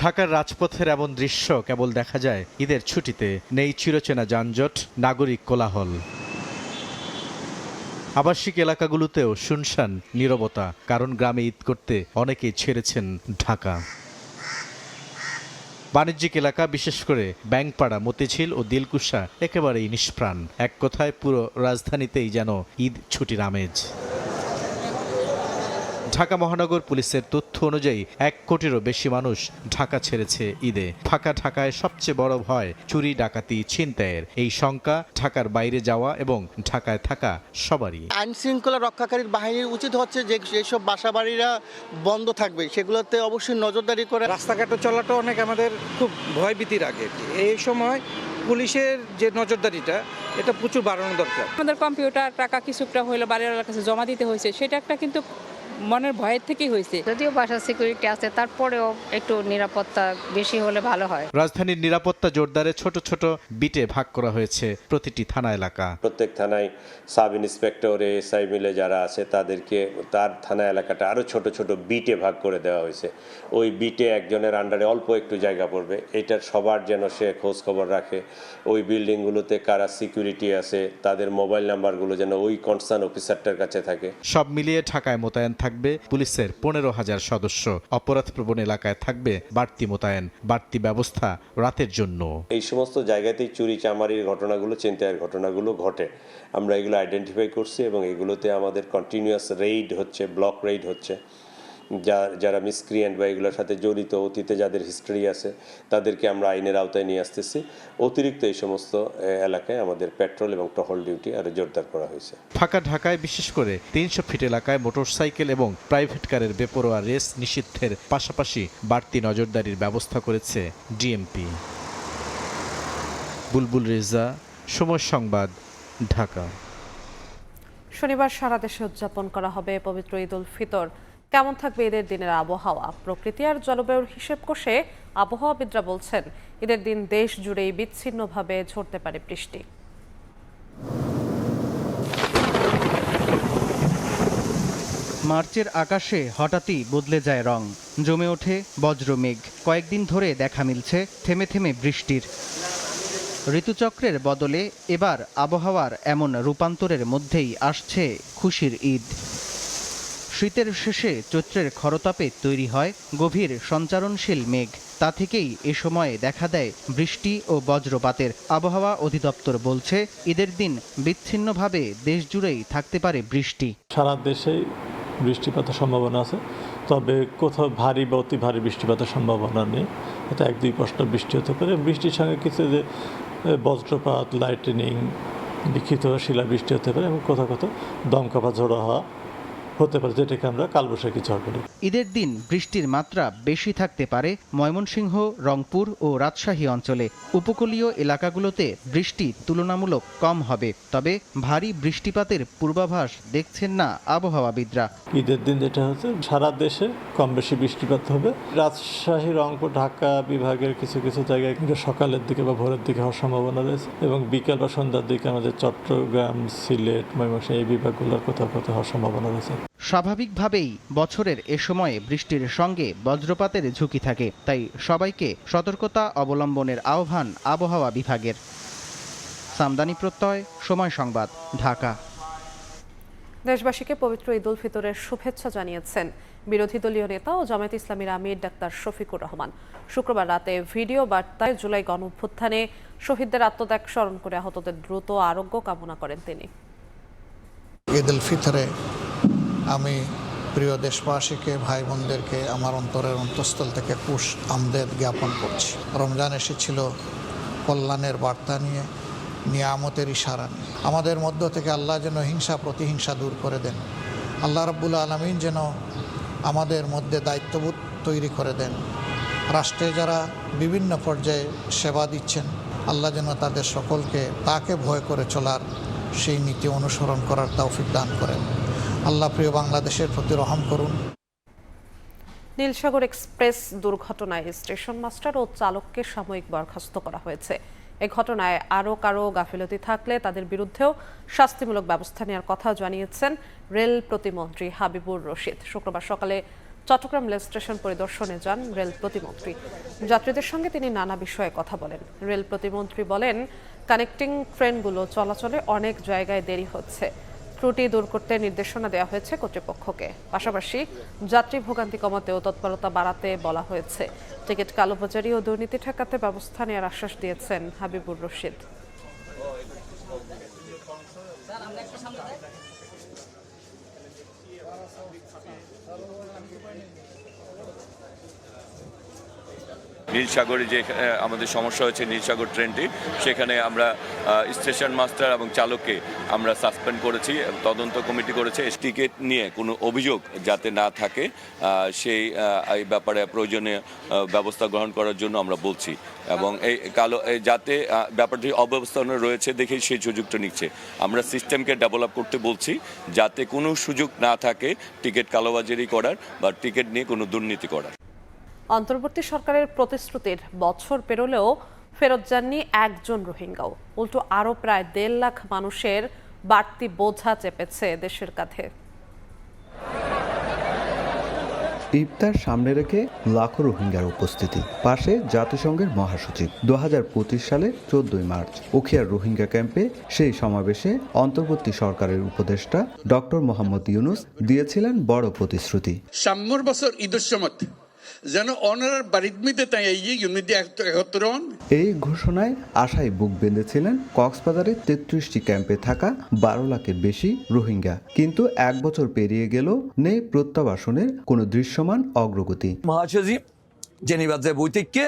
ঢাকার রাজপথের এমন দৃশ্য কেবল দেখা যায় ঈদের ছুটিতে। নেই চিরচেনা যানজট, নাগরিক কোলাহল। আবাসিক এলাকাগুলোতেও শুনশান নীরবতা, কারণ গ্রামে ঈদ করতে অনেকেই ছেড়েছেন ঢাকা। বাণিজ্যিক এলাকা, বিশেষ করে ব্যাংকপাড়া, মতিঝিল ও দিলকুশা একেবারেই নিষ্প্রাণ। এক কথায় পুরো রাজধানীতেই যেন ঈদ ছুটির আমেজ। ঢাকা মহানগর পুলিশের তথ্য অনুযায়ী 1 কোটিরও বেশি মানুষ ঢাকা ছেড়েছে ঈদে। ফাঁকা ঢাকায় সবচেয়ে বড় ভয় চুরি, ডাকাতি, ছিনতাইয়ের। এই শঙ্কা ঢাকার বাইরে যাওয়া এবং ঢাকায় থাকা সবারই। আইন শৃঙ্খলা রক্ষাকারী বাহিনীর উচিত হচ্ছে যে যেসব বাসাবাড়িরা বন্ধ থাকবে সেগুলোতে অবশ্যই নজরদারি করে। রাস্তাঘাটে চলাটা অনেক আমাদের খুব ভয়ভীতির আগে। এই সময় পুলিশের যে নজরদারিটা, এটা প্রচুর বাড়ানো দরকার। আমাদের কম্পিউটার টাকা কিছুটা হইলো বাড়িওয়ালার কাছে জমা দিতে হয়েছে, সেটা একটা কিন্তু মনের ভয়ের থেকেই হয়েছে। যদিও বাসার সিকিউরিটি আছে, তারপরেও একটু নিরাপত্তা বেশি হলে ভালো হয়। রাজধানীর নিরাপত্তা জোরদারে ছোট ছোট বিটে ভাগ করা হয়েছে প্রতিটি থানা এলাকা। প্রত্যেক থানায় সাব ইন্সপেক্টর, এসআই মিলে যারা আছে তাদেরকে তার থানা এলাকাটা আরও ছোট ছোট বিটে ভাগ করে দেওয়া হয়েছে। ওই বিটে একজনের আন্ডারে অল্প একটু জায়গা পড়বে, এটার সবার যেন সে খোঁজ খবর রাখে। ওই বিল্ডিংগুলোতে কারা সিকিউরিটি আছে তাদের মোবাইল নাম্বারগুলো যেন ওই কনসার্ন অফিসারটার কাছে থাকে। সব মিলিয়ে ঢাকায় মোতায়েন থাকবে পুলিশের 15,000 সদস্য। অপরাধপ্রবণ এলাকায় থাকবে বাড়তি মোতায়েন, বাড়তি ব্যবস্থা রাতের জন্য। এই সমস্ত জায়গাতেই চুরি চামারির ঘটনাগুলো, ছিনতাইয়ের ঘটনাগুলো ঘটে। আমরা এগুলো আইডেন্টিফাই করছি এবং এগুলোতে আমাদের কন্টিনিউয়াস রেইড হচ্ছে, ব্লক রেইড হচ্ছে। যারা মিসক্রিয়েন্ট বা এগুলোর সাথে জড়িত, অতীতে যাদের হিস্ট্রি আছে তাদেরকে আমরা আইনের আওতায় নিয়ে আসতেছি। অতিরিক্ত এই সমস্ত এলাকায় আমাদের পেট্রোল এবং টহল ডিউটি আরও জোরদার করা হয়েছে। ফাঁকা ঢাকায় বিশেষ করে 300 ফিট এলাকায় মোটরসাইকেল এবং প্রাইভেট কারের বেপরোয়া রেস নিষিদ্ধের পাশাপাশি বাড়তি নজরদারির ব্যবস্থা করেছে ডিএমপি। বুলবুল রেজা, সময় সংবাদ, ঢাকা। শনিবার সারা দেশে উদযাপন করা হবে পবিত্র ঈদ উল ফিতর। কেমন থাকবে ঈদের দিনের আবহাওয়া? প্রকৃতি আর জলবায়ুর হিসেব কষে আবহাওয়াবিদরা বলছেন ঈদের দিন দেশ জুড়েই বিচ্ছিন্নভাবে ঝরতে পারে বৃষ্টি। মার্চের আকাশে হঠাৎই বদলে যায় রং, জমে ওঠে বজ্র মেঘ। কয়েকদিন ধরে দেখা মিলছে থেমে থেমে বৃষ্টির। ঋতুচক্রের বদলে এবার আবহাওয়ার এমন রূপান্তরের মধ্যেই আসছে খুশির ঈদ। শীতের শেষে চৈত্রের খরতাপে তৈরি হয় গভীর সঞ্চারণশীল মেঘ। তা থেকেই এ সময়ে দেখা দেয় বৃষ্টি ও বজ্রপাতের। আবহাওয়া অধিদপ্তর বলছে ঈদের দিন বিচ্ছিন্নভাবে দেশ জুড়েই থাকতে পারে বৃষ্টি। সারা দেশেই বৃষ্টিপাতের সম্ভাবনা আছে, তবে কোথাও ভারী বা অতি ভারী বৃষ্টিপাতের সম্ভাবনা নেই। এটা 1-2% বৃষ্টি হতে পারে। বৃষ্টির সঙ্গে কিছু যে বজ্রপাত, লাইটেনিং, বিক্ষিপ্ত শিলাবৃষ্টি হতে পারে এবং কোথাও কোথাও দমকা বা ঝোড়ো হওয়া হতে পারে, যেটাকে আমরা কালবৈশাখী ঝড় বলি। ঈদের দিন বৃষ্টির মাত্রা বেশি থাকতে পারে ময়মনসিংহ, রংপুর ও রাজশাহী অঞ্চলে। উপকূলীয় এলাকাগুলোতে বৃষ্টি তুলনামূলক কম হবে, তবে ভারী বৃষ্টিপাতের পূর্বাভাস দেখছেন না আবহাওয়াবিদরা। ঈদের দিন যেটা হচ্ছে সারা দেশে কম বেশি বৃষ্টিপাত হবে। রাজশাহী, রংপুর, ঢাকা বিভাগের কিছু কিছু জায়গায় কিন্তু সকালের দিকে বা ভোরের দিকে হওয়ার সম্ভাবনা রয়েছে এবং বিকেল বা সন্ধ্যার দিকে আমাদের চট্টগ্রাম, সিলেট, ময়মনসিংহ এই বিভাগগুলোর কোথাও কোথাও হওয়ার সম্ভাবনা রয়েছে। স্বাভাবিকভাবেই বছরের এ সময়ে বৃষ্টির সঙ্গে বজ্রপাতের ঝুঁকি থাকে, তাই সবাইকে সতর্কতা অবলম্বনের আহ্বান আবহাওয়া বিভাগের। সামদানি প্রত্যয়, সময় সংবাদ, ঢাকা। দেশবাসীকে পবিত্র ঈদ উল ফিতরের শুভেচ্ছা জানিয়েছেন বিরোধী দলীয় নেতা ও জামায়াত ইসলামীর আমির ডাক্তার শফিকুর রহমান। শুক্রবার রাতে ভিডিও বার্তায় জুলাই গণঅভ্যুত্থানে শহীদদের আত্মত্যাগ স্মরণ করে আহতদের দ্রুত আরোগ্য কামনা করেন তিনি। ঈদ উল ফিতরে আমি প্রিয় দেশবাসীকে, ভাই বোনদেরকে আমার অন্তরের অন্তঃস্থল থেকে খুশ আমদেদ জ্ঞাপন করছি। রমজান এসেছিল কল্যাণের বার্তা নিয়ে, নিয়ামতের ইশারা নিয়ে। আমাদের মধ্য থেকে আল্লাহ যেন হিংসা প্রতিহিংসা দূর করে দেন। আল্লাহ রাব্বুল আলামিন যেন আমাদের মধ্যে দায়িত্ববোধ তৈরি করে দেন। রাষ্ট্রে যারা বিভিন্ন পর্যায়ে সেবা দিচ্ছেন, আল্লাহ যেন তাদের সকলকে তাকে ভয় করে চলার সেই নীতি অনুসরণ করার তৌফিক দান করেন। আল্লাহ প্রিয় বাংলাদেশের প্রতি রহম করুন। নীলসাগর এক্সপ্রেস দুর্ঘটনায় স্টেশন মাস্টার ও চালককে সাময়িক বরখাস্ত করা হয়েছে। এ ঘটনায় আরও কারো গাফিলতি থাকলে তাদের বিরুদ্ধেও শাস্তিমূলক ব্যবস্থা নেওয়ার কথা জানিয়েছেন রেল প্রতিমন্ত্রী হাবিবুর রশিদ। শুক্রবার সকালে চট্টগ্রাম রেল স্টেশন পরিদর্শনে যান রেল প্রতিমন্ত্রী। যাত্রীদের সঙ্গে তিনি নানা বিষয়ে কথা বলেন। রেল প্রতিমন্ত্রী বলেন, কানেক্টিং ট্রেনগুলো চলাচলে অনেক জায়গায় দেরি হচ্ছে। ত্রুটি দূর করতে নির্দেশনা দেওয়া হয়েছে কর্তৃপক্ষকে। পাশাপাশি যাত্রী ভোগান্তি কমাতেও তৎপরতা বাড়াতে বলা হয়েছে। টিকিট কালোবাজারি ও দুর্নীতি ঠেকাতে ব্যবস্থা নেওয়ার আশ্বাস দিয়েছেন হাবিবুর রশিদ। নীলসাগরে যে আমাদের সমস্যা হয়েছে নীলসাগর ট্রেনটি, সেখানে আমরা স্টেশন মাস্টার এবং চালককে আমরা সাসপেন্ড করেছি, তদন্ত কমিটি করেছে। টিকিট নিয়ে কোনো অভিযোগ যাতে না থাকে সেই এই ব্যাপারে প্রয়োজনীয় ব্যবস্থা গ্রহণ করার জন্য আমরা বলছি এবং এই যাতে ব্যাপারটি অব্যবস্থানে রয়েছে দেখে সেই সুযোগটা নিচ্ছে। আমরা সিস্টেমকে ডেভেলপ করতে বলছি যাতে কোনো সুযোগ না থাকে টিকিট কালোবাজারি করার বা টিকিট নিয়ে কোনো দুর্নীতি করার। অন্তর্বর্তী সরকারের প্রতিশ্রুতির বছর পেরোলেও ফেরত যাননি একজন রোহিঙ্গাও। উল্টো আরও প্রায় 1.5 লাখ মানুষের বাড়তি বোঝা চেপেছে দেশের কাঁধে। ইফতার সামনে রেখে লাখো রোহিঙ্গার উপস্থিতি, পাশে জাতিসংঘের মহাসচিব। 2025 সালে 14 মার্চ উখিয়ার রোহিঙ্গা ক্যাম্পে সেই সমাবেশে অন্তর্বর্তী সরকারের উপদেষ্টা ডক্টর মোহাম্মদ ইউনুস দিয়েছিলেন বড় প্রতিশ্রুতি। সামনের বছর ঈদের সময় যেন অনার বাড়ির মধ্যে তাই একত্র হন। এই ঘোষণায় আশায় বুক বেঁধেছিলেন কক্সবাজারের 33টি ক্যাম্পে থাকা 12 লাখের বেশি রোহিঙ্গা। কিন্তু 1 বছর পেরিয়ে গেল, নেই প্রত্যাবাসনের কোনো দৃশ্যমান অগ্রগতি। মহাসচিব জেনেভা যে বৈঠকে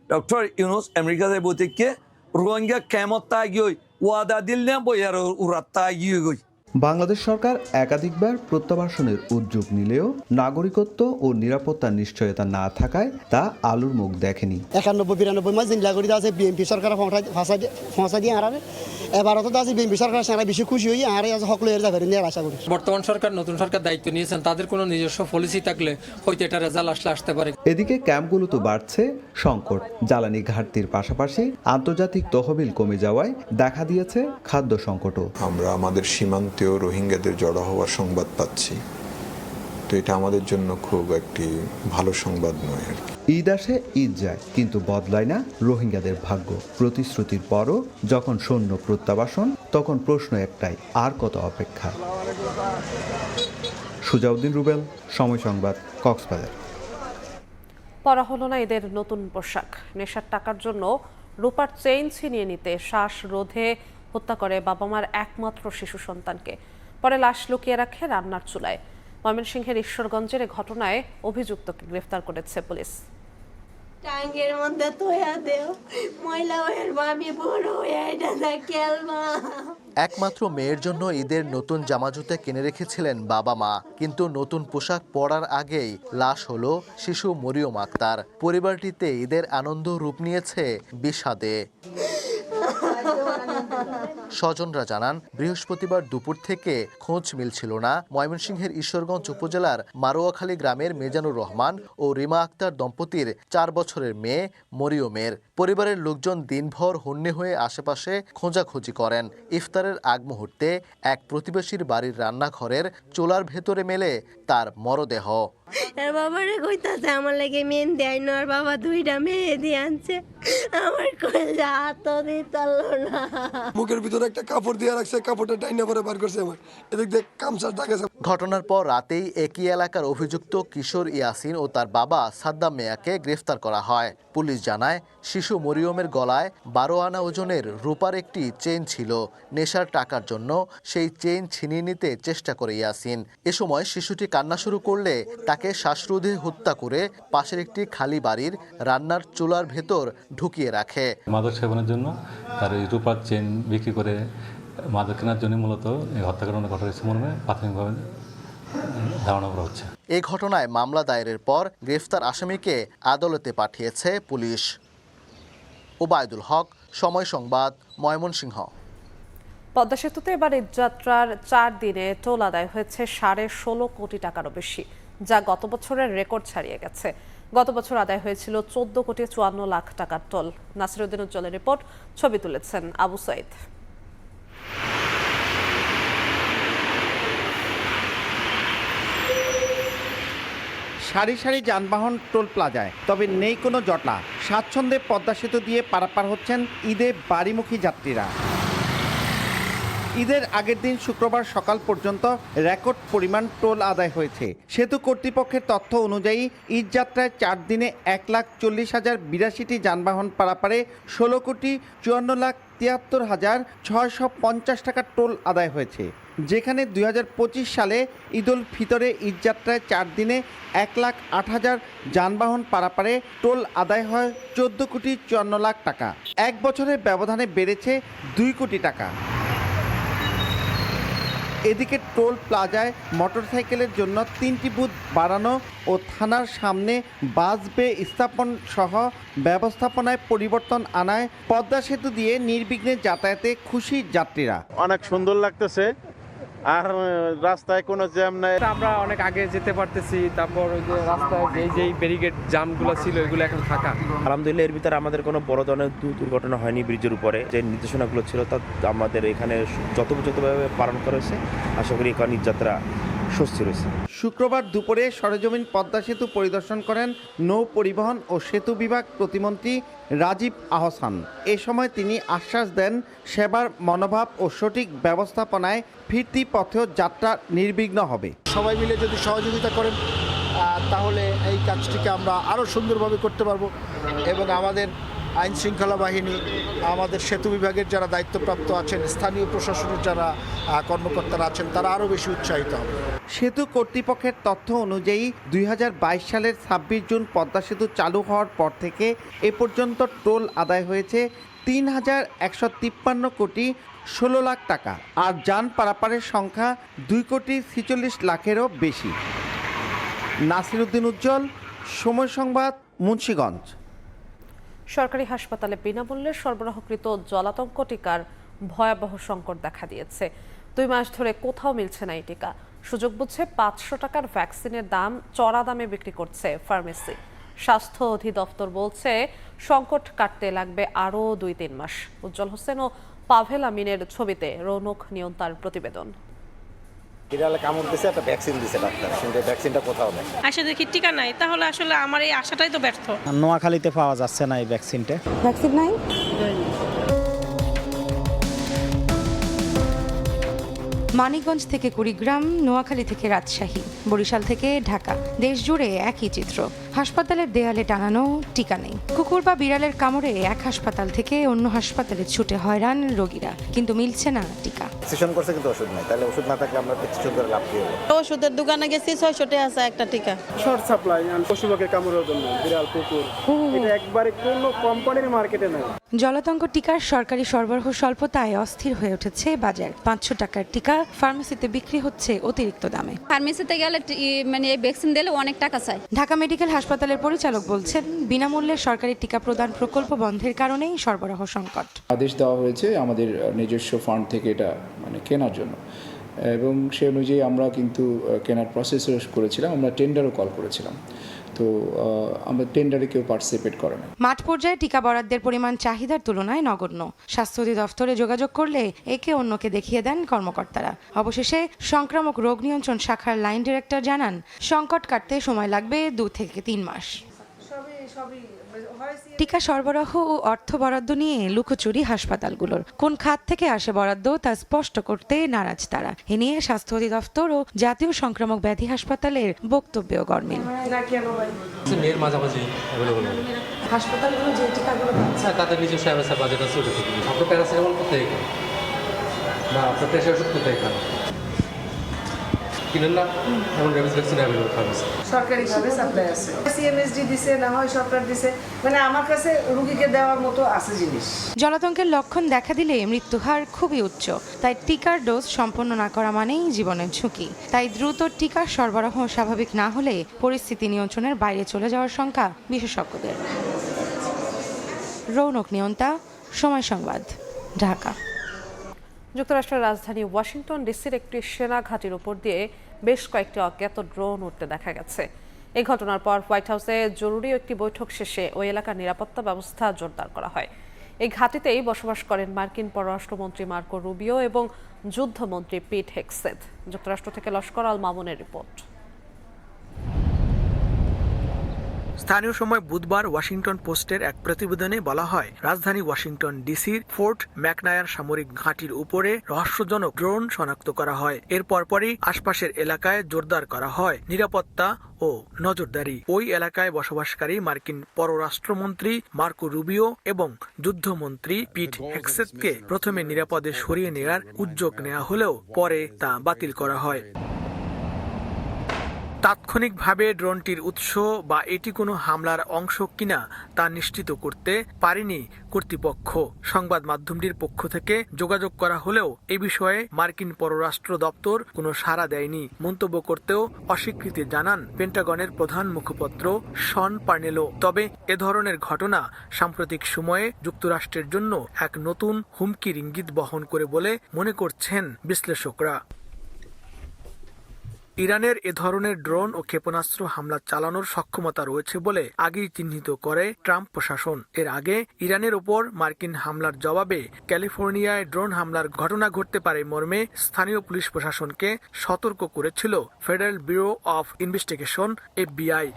ডক্টর ইউনুস আমেরিকা যে বৈঠকে রোহিঙ্গা কেমত তাগিয়ে ওয়াদা দিল না বইয়ার উড়াত তাগিয়ে গই। বাংলাদেশ সরকার একাধিকবার প্রত্যাবাসনের উদ্যোগ নিলেও নাগরিকত্ব ও নিরাপত্তার নিশ্চয়তা না থাকায় তা আলুর মুখ দেখেনি। 91-92 মাস জিল্লা করে আছে বিএনপি সরকার ফাঁসা দিয়ে আরারে এবার তো আছে বিএনপি সরকার সারা বেশি খুশি হই আরে সকলে এর যাবে নিয়ে আশা করি। বর্তমান সরকার নতুন সরকার দায়িত্ব নিয়েছেন, তাদের কোনো নিজস্ব পলিসি থাকলে হয়তো এটা রেজাল্ট আসতে পারে। এদিকে ক্যাম্পগুলোতে বাড়ছে সংকট, জ্বালানি ঘাটতির পাশাপাশি আন্তর্জাতিক তহবিল কমে যাওয়ায় দেখা দিয়েছে খাদ্য সংকটও। আমরা আমাদের সীমান্তেও রোহিঙ্গাদের জড়ো হওয়ার সংবাদ পাচ্ছি, তো এটা আমাদের জন্য খুব একটি ভালো সংবাদ নয় আর কি। ঈদ আসে ঈদ যায়, কিন্তু বদলায় না রোহিঙ্গাদের ভাগ্য। প্রতিশ্রুতির পরও যখন সৈন্য প্রত্যাবাসন, তখন প্রশ্ন একটাই, আর কত অপেক্ষা? সুজাউদ্দিন রুবেল, সময় সংবাদ, কক্সবাজার। পরা হলো না ঈদের নতুন পোশাক। নেশার টাকার জন্য রূপার চেইন ছিনিয়ে নিতে শ্বাসরোধে হত্যা করে বাবা মার একমাত্র শিশু সন্তানকে, পরে লাশ লুকিয়ে রাখে রান্নার চুলায়। ময়মনসিংহের ঈশ্বরগঞ্জের ঘটনায় অভিযুক্তকে গ্রেফতার করেছে পুলিশ। টাঙ্গের মধ্যে তোয়া দেও ময়লা হয়ে আমি বড় হয়ে এটা খেলবা। একমাত্র মেয়ের জন্য ঈদের নতুন জামা জুতা কিনে রেখেছিলেন বাবা মা, কিন্তু নতুন পোশাক পরার আগেই লাশ হলো শিশু মরিয়ম আক্তার। পরিবারটিতে ঈদের আনন্দ রূপ নিয়েছে বিষাদে। স্বজনরা জানান, বৃহস্পতিবার দুপুর থেকে খোঁজ মিলছিল না ময়মনসিংহের ঈশ্বরগঞ্জ উপজেলার মারোয়াখালী গ্রামের মেজানুর রহমান ও রিমা আক্তার দম্পতির 4 বছরের মেয়ে মরিয়মের। পরিবারের লোকজন দিনভর হন্যে হয়ে আশেপাশে খোঁজাখুঁজি করেন। ইফতারের আগ মুহূর্তে এক প্রতিবেশীর বাড়ির রান্নাঘরের চুলার ভেতরে মেলে তার মরদেহ। আর বাবারে কইতাছে আমার লাগে মেহেন্দি আইনো, আর বাবা 2টা মেহেন্দি আনছে, আমার কইলা হাত দিতালো না। মুখের ভিতরে একটা কাপড় দিয়ে রাখছে, কাপড়টা টাইনা পরে বার করছে আমার, এদিক দিয়ে কামচার দাগ আছে। ঘটনার পর রাতেই একই এলাকার অভিযুক্ত কিশোর ইয়াসিন ও তার বাবা সাদ্দাম মিয়াকে গ্রেফতার করা হয়। পুলিশ জানায়, শিশু মরিয়মের গলায় 12 আনা ওজনের রূপার একটি চেইন ছিল। নেশার টাকার জন্য সেই চেইন ছিনিয়ে নিতে চেষ্টা করে ইয়াসিন। এ সময় শিশুটি কান্না শুরু করলে তাকে শ্বাসরোধে হত্যা করে পাশের একটি খালি বাড়ির রান্নার চুলার ভেতর ঢুকিয়ে রাখে। মাদক সেবনের জন্য তার এই রূপার চেইন বিক্রি করে মাদক কেনার জন্য মূলত এই হত্যাকাণ্ড ঘটা হয়েছে মর্মে প্রাথমিকভাবে ধারণা করা হচ্ছে। এই ঘটনায় মামলা দায়েরের পর গ্রেফতার আসামিকে আদালতে পাঠিয়েছে পুলিশ। ওবায়দুল হক, সময় সংবাদ, ময়মনসিংহ। পদ্মা সেতুতে এবার ঈদযাত্রার 4 দিনে টোল আদায় হয়েছে 16.5 কোটি টাকারও বেশি, যা গত বছরের রেকর্ড ছাড়িয়ে গেছে। গত বছর আদায় হয়েছিল 14.54 লাখ টাকার টোল। নাসিরউদ্দিন উজ্জ্বলের রিপোর্ট, ছবি তুলেছেন আবু সাইদ। সারি সারি যানবাহন টোল প্লাজায়, তবে নেই কোনো জটলা। স্বাচ্ছন্দ্যে পদ্মা সেতু দিয়ে পারাপার হচ্ছেন ঈদে বাড়িমুখী যাত্রীরা। ঈদের আগের দিন শুক্রবার সকাল পর্যন্ত রেকর্ড পরিমাণ টোল আদায় হয়েছে। সেতু কর্তৃপক্ষের তথ্য অনুযায়ী ঈদযাত্রায় 4 দিনে 1,40,082টি যানবাহন পারাপারে 16,73,650 টাকার টোল আদায় হয়েছে, যেখানে 2025 সালে ঈদ উল ফিতরে ঈদযাত্রায় 4 দিনে 1,08,000 যানবাহন পারাপারে টোল আদায় হয় 14,54,00,000 টাকা। 1 বছরের ব্যবধানে বেড়েছে 2 কোটি টাকা। এদিকে টোল প্লাজায় মোটরসাইকেলের জন্য 3টি বুথ বাড়ানো ও থানার সামনে বাস বে স্থাপন সহ ব্যবস্থাপনায় পরিবর্তন আনায় পদ্মা সেতু দিয়ে নির্বিঘ্নে যাতায়াতে খুশি যাত্রীরা। অনেক সুন্দর লাগতেছে, আর রাস্তায় কোনো জ্যাম নাই। আমরা অনেক আগে যেতে পারতেছি, তারপর ওই যে রাস্তায় যেই ব্যারিকেড জামগুলো ছিল এগুলো এখন ফাঁকা। আলহামদুলিল্লাহ, এর ভিতরে আমাদের কোনো বড় ধরনের দুর্ঘটনা হয়নি। ব্রিজের উপরে যে নির্দেশনাগুলো ছিল তা আমাদের এখানে যথোপযুক্তভাবে পালন করা হয়েছে। আশা করি এখানে যাত্রা স্বস্তি রয়েছে। শুক্রবার দুপুরে সরেজমিন পদ্মা সেতু পরিদর্শন করেন নৌ পরিবহন ও সেতু বিভাগ প্রতিমন্ত্রী রাজীব আহসান। এ সময় তিনি আশ্বাস দেন সেবার মনোভাব ও সঠিক ব্যবস্থাপনায় ফিরতি পথেও যাত্রা নির্বিঘ্ন হবে। সবাই মিলে যদি সহযোগিতা করেন তাহলে এই কাজটিকে আমরা আরও সুন্দরভাবে করতে পারবো এবং আমাদের আইন শৃঙ্খলা বাহিনী, আমাদের সেতু বিভাগের যারা দায়িত্বপ্রাপ্ত আছেন, স্থানীয় প্রশাসনের যারা কর্মকর্তারা আছেন, তারা আরও বেশি উৎসাহিত হবে। সেতু কর্তৃপক্ষের তথ্য অনুযায়ী 2022 সালের 26 জুন পদ্মা সেতু চালু হওয়ার পর থেকে এ পর্যন্ত টোল আদায় হয়েছে 3,153 কোটি 16 লাখ টাকা, আর যান পারাপারের সংখ্যা 2 কোটি 46 লাখেরও বেশি। নাসির উদ্দিন উজ্জ্বল, সময় সংবাদ, মুন্সিগঞ্জ। সরকারি হাসপাতালে বিনামূল্যে সরবরাহকৃত জলাতঙ্ক টিকার ভয়াবহ সংকট দেখা দিয়েছে। 2 মাস ধরে কোথাও মিলছে না এই টিকা। সুযোগ বুঝে 500 টাকার ভ্যাকসিনের দাম চড়া দামে বিক্রি করছে ফার্মেসি। স্বাস্থ্য অধিদপ্তর বলছে সংকট কাটতে লাগবে আরও 2-3 মাস। উজ্জ্বল হোসেন ও পাভেল আমিনের ছবিতে রৌনক নিয়ন্তার প্রতিবেদন। বিড়ালে কামড় দিছে, একটা ভ্যাকসিন দিছে ডাক্তার, কিন্তু ভ্যাকসিনটা কোথাও নেই। আসলে দেখি টিকা নাই, তাহলে আসলে আমার এই আশাটাই তো ব্যর্থ। নোয়াখালীতে পাওয়া যাচ্ছে না এই ভ্যাকসিনটা। ভ্যাকসিন নাই। মানিকগঞ্জ থেকে কুড়িগ্রাম, নোয়াখালী থেকে রাজশাহী, বরিশাল থেকে ঢাকা, দেশ জুড়ে একই চিত্র। হাসপাতালের দেয়ালে টানানো টিকা নেই। কুকুর বা বিড়ালের কামড়ে এক হাসপাতাল থেকে অন্য হাসপাতালে ছুটে হয়রান রোগীরা, কিন্তু মিলছে না টিকা। প্রেসক্রিপশন করছে কিন্তু ওষুধ নাই, তাহলে ওষুধ না থাকলে আমরা প্রেসক্রিপশন করে লাভ কি হবে? ওষুধের দোকানে গেছি 600 টাকা আছে একটা টিকা। শর্ট সাপ্লাই পশুপাখির কামড়ের জন্য বিড়াল, কুকুর, এটা একবারে কোনো কোম্পানির মার্কেটে নাই। জলাতঙ্ক টিকার সরকারি সরবরাহ স্বল্পতায় অস্থির হয়ে উঠেছে বাজার। 500 টাকার টিকা ফার্মেসিতে বিক্রি হচ্ছে অতিরিক্ত দামে। ফার্মেসিতে গেলে মানে এই ভ্যাকসিন দিলে অনেক টাকা চাই। ঢাকা মেডিকেল হাসপাতালের পরিচালক বলছেন, বিনামূল্যে সরকারি টিকা প্রদান প্রকল্প বন্ধের কারণেই সরবরাহ সংকট। আদেশ দেওয়া হয়েছে আমাদের নিজস্ব ফান্ড থেকে এটা কেনার জন্য, এবং সে অনুযায়ী আমরা কিন্তু কেনার প্রসেস করেছিলাম। আমরা টেন্ডারও কল করেছিলাম, তো আমরা টেন্ডারে কেউ পার্টিসিপেট করে না। মাঠ পর্যায়ে টিকা বরাদ্দের পরিমাণ চাহিদার তুলনায় নগণ্য। স্বাস্থ্য অধিদপ্তরে যোগাযোগ করলে একে অন্যকে দেখিয়ে দেন কর্মকর্তারা। অবশেষে সংক্রামক রোগ নিয়ন্ত্রণ শাখার লাইন ডিরেক্টর জানান, সংকট কাটতে সময় লাগবে 2 থেকে 3 মাস। টিকা সরবরাহ ও অর্থ বরাদ্দ নিয়ে লুকোচুরি হাসপাতালগুলোর। কোন খাত থেকে আসে বরাদ্দ তা স্পষ্ট করতে নারাজ তারা। এ নিয়ে স্বাস্থ্য অধিদপ্তর ও জাতীয় সংক্রামক ব্যাধি হাসপাতালের বক্তব্যও গরমিল। মেয়ের মাঝামাঝি অ্যাভেলেবল হাসপাতালগুলো যে টিকাগুলো পাচ্ছে তাদের নিজস্ব ব্যবস্থা বাজেট আছে, ওটা থেকে আপনার প্যারাসিটামল কোথায় খান বা আপনার প্রেশার ওষুধ কোথায় খান কিনেন না, এমন রেভিস ভ্যাকসিন অ্যাভেলেবল ফার্মেসি। সরকারিভাবে সাপ্লাই আছে, সিএমএসডি দিছে, না হয় সরকার দিছে, মানে আমার কাছে রোগীকে দেওয়ার মতো আছে জিনিস। জলাতঙ্কের লক্ষণ দেখা দিলে মৃত্যুহার খুবই উচ্চ, তাই টিকার ডোজ সম্পন্ন না করা মানেই জীবনের ঝুঁকি। তাই দ্রুত টিকার সরবরাহ স্বাভাবিক না হলে পরিস্থিতি নিয়ন্ত্রণের বাইরে চলে যাওয়ার শঙ্কা বিশেষজ্ঞদের। রৌনক নিয়ন্তা, সময় সংবাদ, ঢাকা। যুক্তরাষ্ট্রের রাজধানী ওয়াশিংটন ডিসির একটি সেনা ঘাঁটির উপর দিয়ে বেশ কয়েকটি অজ্ঞাত ড্রোন উঠতে দেখা গেছে। এই ঘটনার পর হোয়াইট হাউসে জরুরি একটি বৈঠক শেষে ওই এলাকার নিরাপত্তা ব্যবস্থা জোরদার করা হয়। এই ঘাঁটিতেই বসবাস করেন মার্কিন পররাষ্ট্রমন্ত্রী মার্কো রুবিও এবং যুদ্ধমন্ত্রী পিট হেগসেথ। যুক্তরাষ্ট্র থেকে লস্কর আল মামুনের রিপোর্ট। স্থানীয় সময় বুধবার ওয়াশিংটন পোস্টের এক প্রতিবেদনে বলা হয়, রাজধানী ওয়াশিংটন ডিসির ফোর্ট ম্যাকনায়ার সামরিক ঘাঁটির উপরে রহস্যজনক ড্রোন শনাক্ত করা হয়। এর পরপরই আশপাশের এলাকায় জোরদার করা হয় নিরাপত্তা ও নজরদারি। ওই এলাকায় বসবাসকারী মার্কিন পররাষ্ট্রমন্ত্রী মার্কো রুবিও এবং যুদ্ধমন্ত্রী পিট হেগসেথকে প্রথমে নিরাপদে সরিয়ে নেওয়ার উদ্যোগ নেওয়া হলেও পরে তা বাতিল করা হয়। তাৎক্ষণিকভাবে ড্রোনটির উৎস বা এটি কোনো হামলার অংশ কিনা তা নিশ্চিত করতে পারেনি কর্তৃপক্ষ। সংবাদ মাধ্যমটির পক্ষ থেকে যোগাযোগ করা হলেও এ বিষয়ে মার্কিন পররাষ্ট্র দপ্তর কোনো সাড়া দেয়নি। মন্তব্য করতেও অস্বীকৃতি জানান পেন্টাগনের প্রধান মুখপাত্র শন পার্নেলো। তবে এ ধরনের ঘটনা সাম্প্রতিক সময়ে যুক্তরাষ্ট্রের জন্য এক নতুন হুমকির ইঙ্গিত বহন করে বলে মনে করছেন বিশ্লেষকরা। ইরানের এ ধরনের ড্রোন ও ক্ষেপণাস্ত্র হামলা চালানোর সক্ষমতা রয়েছে বলে আগেই চিহ্নিত করে ট্রাম্প প্রশাসন। এর আগে ইরানের ওপর মার্কিন হামলার জবাবে ক্যালিফোর্নিয়ায় ড্রোন হামলার ঘটনা ঘটতে পারে মর্মে স্থানীয় পুলিশ প্রশাসনকে সতর্ক করেছিল federal bureau of investigation FBI।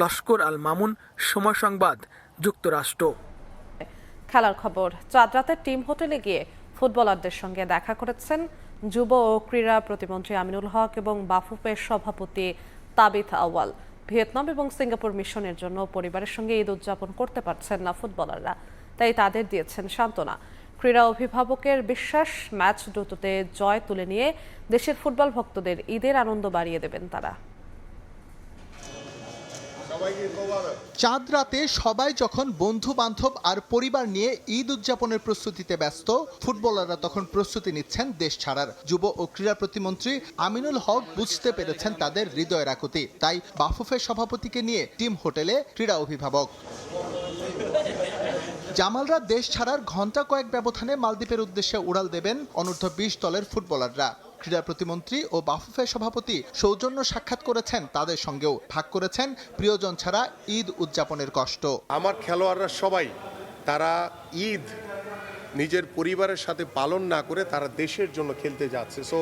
Laskar Al Mamun, Somoy Sangbad, যুক্তরাষ্ট্র। খেলার খবর। চাঁদ রাতে টিম হোটেলে গিয়ে ফুটবলারদের সঙ্গে দেখা করেছেন যুব ও ক্রীড়া প্রতিমন্ত্রী আমিনুল হক এবং বাফুফের সভাপতি তাবিথ আউয়াল। ভিয়েতনাম এবং সিঙ্গাপুর মিশনের জন্য পরিবারের সঙ্গে ঈদ উদযাপন করতে পারছেন না ফুটবলাররা, তাই তাদের দিয়েছেন সান্ত্বনা। ক্রীড়া অভিভাবকের বিশ্বাস, ম্যাচ দ্রুততে জয় তুলে নিয়ে দেশের ফুটবল ভক্তদের ঈদের আনন্দ বাড়িয়ে দেবেন তারা। চাঁদ রাতে সবাই যখন বন্ধু বান্ধব আর পরিবার নিয়ে ঈদ উদযাপনের প্রস্তুতিতে ব্যস্ত, ফুটবলাররা তখন প্রস্তুতি নিচ্ছেন দেশ ছাড়ার। যুব ও ক্রীড়া প্রতিমন্ত্রী আমিনুল হক বুঝতে পেরেছেন তাদের হৃদয়ের আকুতি, তাই বাফুফের সভাপতিকে নিয়ে টিম হোটেলে ক্রীড়া অভিভাবক। জামালরা দেশ ছাড়ার ঘণ্টা কয়েক ব্যবধানে মালদ্বীপের উদ্দেশ্যে উড়াল দেবেন অনূর্ধ্ব-20 দলের ফুটবলাররা। ক্রীড়া প্রতিমন্ত্রী ও বাফুফের সভাপতি সৌজন্য সাক্ষাৎ করেছেন তাদের সঙ্গেও, ভাগ করেছেন প্রিয়জন ছাড়া ঈদ উদযাপনের কষ্ট। আমার খেলোয়াড়রা সবাই তারা ঈদ নিজের পরিবারের সাথে পালন না করে তারা দেশের জন্য খেলতে যাচ্ছে। সো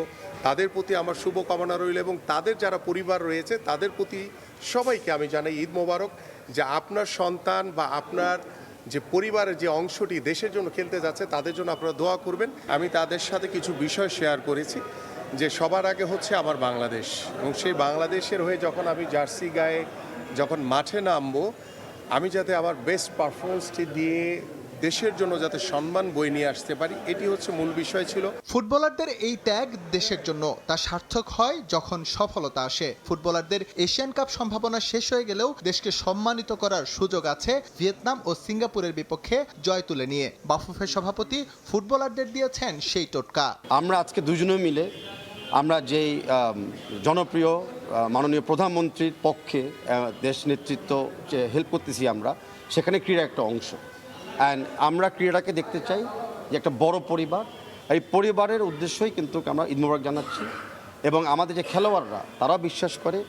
তাদের প্রতি আমার শুভকামনা রইল এবং তাদের যারা পরিবার রয়েছে তাদের প্রতি সবাইকে আমি জানাই ঈদ মোবারক, যে আপনার সন্তান বা আপনার যে পরিবারের যে অংশটি দেশের জন্য খেলতে যাচ্ছে তাদের জন্য আপনারা দোয়া করবেন। আমি তাদের সাথে কিছু বিষয় শেয়ার করেছি, যে সবার আগে হচ্ছে আমার বাংলাদেশ, এবং সেই বাংলাদেশের হয়ে যখন আমি জার্সি গায়ে যখন মাঠে নামবো, আমি যাতে আমার বেস্ট পারফরমেন্সটি দিয়ে দেশের জন্য যাতে সম্মান বয়ে নিয়ে আসতে পারি, এটি হচ্ছে মূল বিষয় ছিল। ফুটবলারদের এই ত্যাগ দেশের জন্য তা সার্থক হয় যখন সফলতা আসে। ফুটবলারদের এশিয়ান কাপ সম্ভাবনা শেষ হয়ে গেলেও দেশকে সম্মানিত করার সুযোগ আছে ভিয়েতনাম ও সিঙ্গাপুরের বিপক্ষে জয় তুলে নিয়ে। বাফুফের সভাপতি ফুটবলারদের দিয়েছেন সেই টোটকা। আমরা আজকে দুজনে মিলে আমরা যেই জনপ্রিয় মাননীয় প্রধানমন্ত্রীর পক্ষে দেশ নেতৃত্ব যে হেল্প করতেছি, আমরা সেখানে ক্রীড়া একটা অংশ। অ্যান্ড আমরা ক্রীড়াকে দেখতে চাই যে একটা বড় পরিবার, এই পরিবারের উদ্দেশ্যই কিন্তু আমরা ঈদ মোবারক জানাচ্ছি। এবং আমাদের যে খেলোয়াড়রা তারা বিশ্বাস করে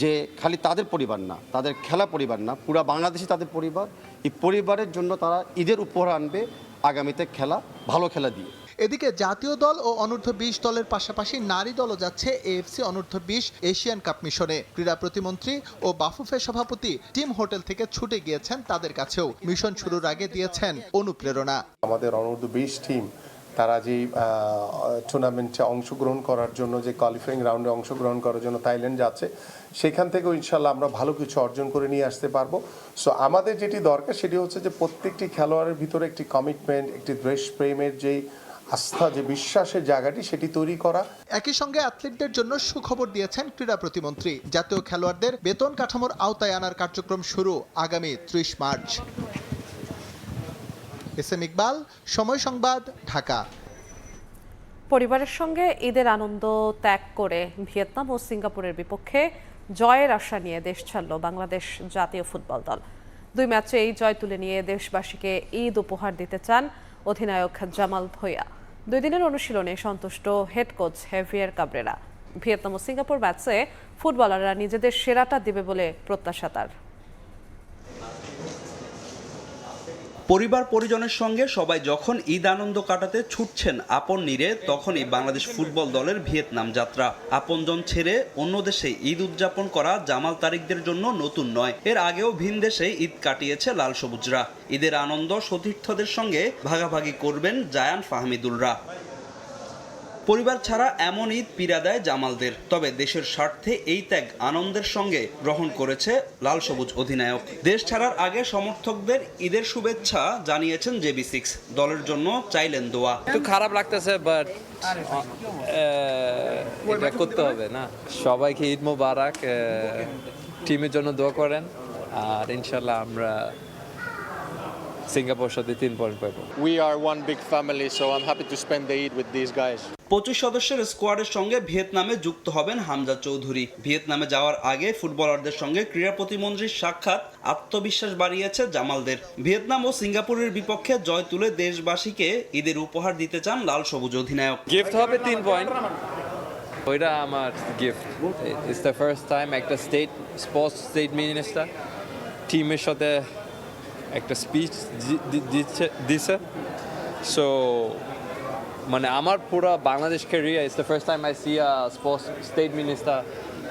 যে খালি তাদের পরিবার না, তাদের খেলা পরিবার না, পুরো বাংলাদেশি তাদের পরিবার। এই পরিবারের জন্য তারা ঈদের উপহার আনবে আগামীতে খেলা, ভালো খেলা দিয়ে। এদিকে জাতীয় দল ও অনূর্ধ্ব-20 দলের পাশাপাশি নারী দলও যাচ্ছে AFC অনূর্ধ্ব-20 এশিয়ান কাপ মিশনে। ক্রীড়া প্রতিমন্ত্রী ও বাফুফের সভাপতি টিম হোটেল থেকে ছুটে গিয়েছেন তাদের কাছেও। মিশন শুরুর আগে দিয়েছেন অনুপ্রেরণা। আমাদের অনূর্ধ্ব-20 টিম তারা যে টুর্নামেন্টে অংশগ্রহণ করার জন্য, যে কোয়ালিফাইং রাউন্ডে অংশগ্রহণ করার জন্য থাইল্যান্ড যাচ্ছে, সেখান থেকেও ইনশাল্লাহ আমরা ভালো কিছু অর্জন করে নিয়ে আসতে পারবো। সো আমাদের যেটি দরকার সেটি হচ্ছে যে প্রত্যেকটি খেলোয়াড়ের ভিতরে একটি কমিটমেন্ট, একটি দেশপ্রেমের যেই আস্থা, যে বিশ্বাসের জায়গাটি, সেটি তৈরি করা। একই সঙ্গে অ্যাথলিটদের জন্য সুখবর দিয়েছেন ক্রীড়া প্রতিমন্ত্রী। জাতীয় খেলোয়াড়দের বেতন কাঠামোর আওতায় আনার কার্যক্রম শুরু আগামী 30 মার্চ। SM ইকবাল, সময় সংবাদ, ঢাকা। পরিবারের সঙ্গে ঈদের আনন্দ ত্যাগ করে ভিয়েতনাম ও সিঙ্গাপুরের বিপক্ষে জয়ের আশা নিয়ে দেশ ছাড়ল বাংলাদেশ জাতীয় ফুটবল দল। 2 ম্যাচে এই জয় তুলে নিয়ে দেশবাসীকে ঈদ উপহার দিতে চান অধিনায়ক জামাল ভুঁইয়া। 2 দিনের অনুশীলনে সন্তুষ্ট head coach Javier Cabrera. Vietnam ও সিঙ্গাপুর ম্যাচে ফুটবলাররা নিজেদের সেরাটা দিবে বলে প্রত্যাশা তার। পরিবার পরিজনের সঙ্গে সবাই যখন ঈদ আনন্দ কাটাতে ছুটছেন আপন নিরে, তখনই বাংলাদেশ ফুটবল দলের ভিয়েতনাম যাত্রা। আপনজন ছেড়ে অন্য দেশে ঈদ উদযাপন করা জামাল তারিকদের জন্য নতুন নয়। এর আগেও ভিন দেশে ঈদ কাটিয়েছে লাল সবুজরা। ঈদের আনন্দ সতীর্থদের সঙ্গে ভাগাভাগি করবেন জায়ান ফাহমিদুলরা। পরিবার ছাড়া এমন ঈদ পীড়া দেয় জামালদের, তবে দেশের স্বার্থে এই ত্যাগ আনন্দের সঙ্গে গ্রহণ করেছে লাল সবুজ অধিনায়ক। দেশ ছাড়ার আগে সমর্থকদের ঈদের শুভেচ্ছা জানিয়েছেন JB6। দলের জন্য চাইলেন দোয়া। একটু খারাপ লাগতেছে, বাট এটা করতে হবে না। সবাইকে ঈদ মোবারক, টিমের জন্য দোয়া করেন, আর ইনশাল্লাহ আমরা সিঙ্গাপুর সাথে 3 পয়েন্ট পাবো। We are one big family, so I'm happy to spend the Eid with these guys. 25 সদস্যের স্কোয়াডের সঙ্গে ভিয়েতনামে যুক্ত হবেন হামজা চৌধুরী। ভিয়েতনামে যাওয়ার আগে ফুটবলারদের সঙ্গে ক্রীড়া প্রতিমন্ত্রীর সাক্ষাৎ আত্মবিশ্বাস বাড়িয়েছে জামালদের। ভিয়েতনাম ও সিঙ্গাপুরের বিপক্ষে জয় তুলে দেশবাসীকে ঈদের উপহার দিতে চান লাল সবুজ অধিনায়ক। গিফট হবে 3 পয়েন্ট, ওইটা আমার gift. It's the first time একটা স্টেট মিনিস্টার টিমের সাথে একটা স্পিচ দিছে। সো মানে আমার পুরো Bangladesh career it's the first time I C a sports state minister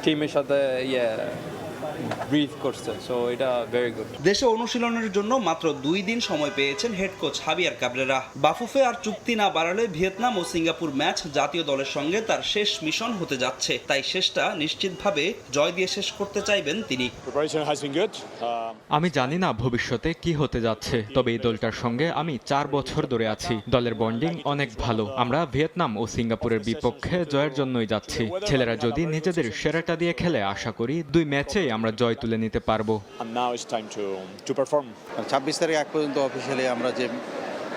টিমের সাথে ব্রিফ করছে। সো এটা ভেরি গুড। দেশে অনুশীলনের জন্য মাত্র 2 দিন সময় পেয়েছেন head coach Javier Cabrera. Bafufe আর চুক্তি না বাড়ালে ভিয়েতনাম ও সিঙ্গাপুর ম্যাচ জাতীয় দলের সঙ্গে তার শেষ মিশন হতে যাচ্ছে, তাই শেষটা নিশ্চিতভাবে জয় দিয়ে শেষ করতে চাইবেন তিনি। আমি জানি না ভবিষ্যতে কি হতে যাচ্ছে, তবে এই দলটার সঙ্গে আমি 4 বছর ধরে আছি। দলের বন্ডিং অনেক ভালো। আমরা ভিয়েতনাম ও সিঙ্গাপুরের বিপক্ষে জয়ের জন্যই যাচ্ছি। ছেলেরা যদি নিজেদের সেরাটা দিয়ে খেলে আশা করি 2 ম্যাচেই আমরা জয় তুলে নিতে পারবো। 26 তারিখ আগ পর্যন্ত অফিসিয়ালি আমরা যে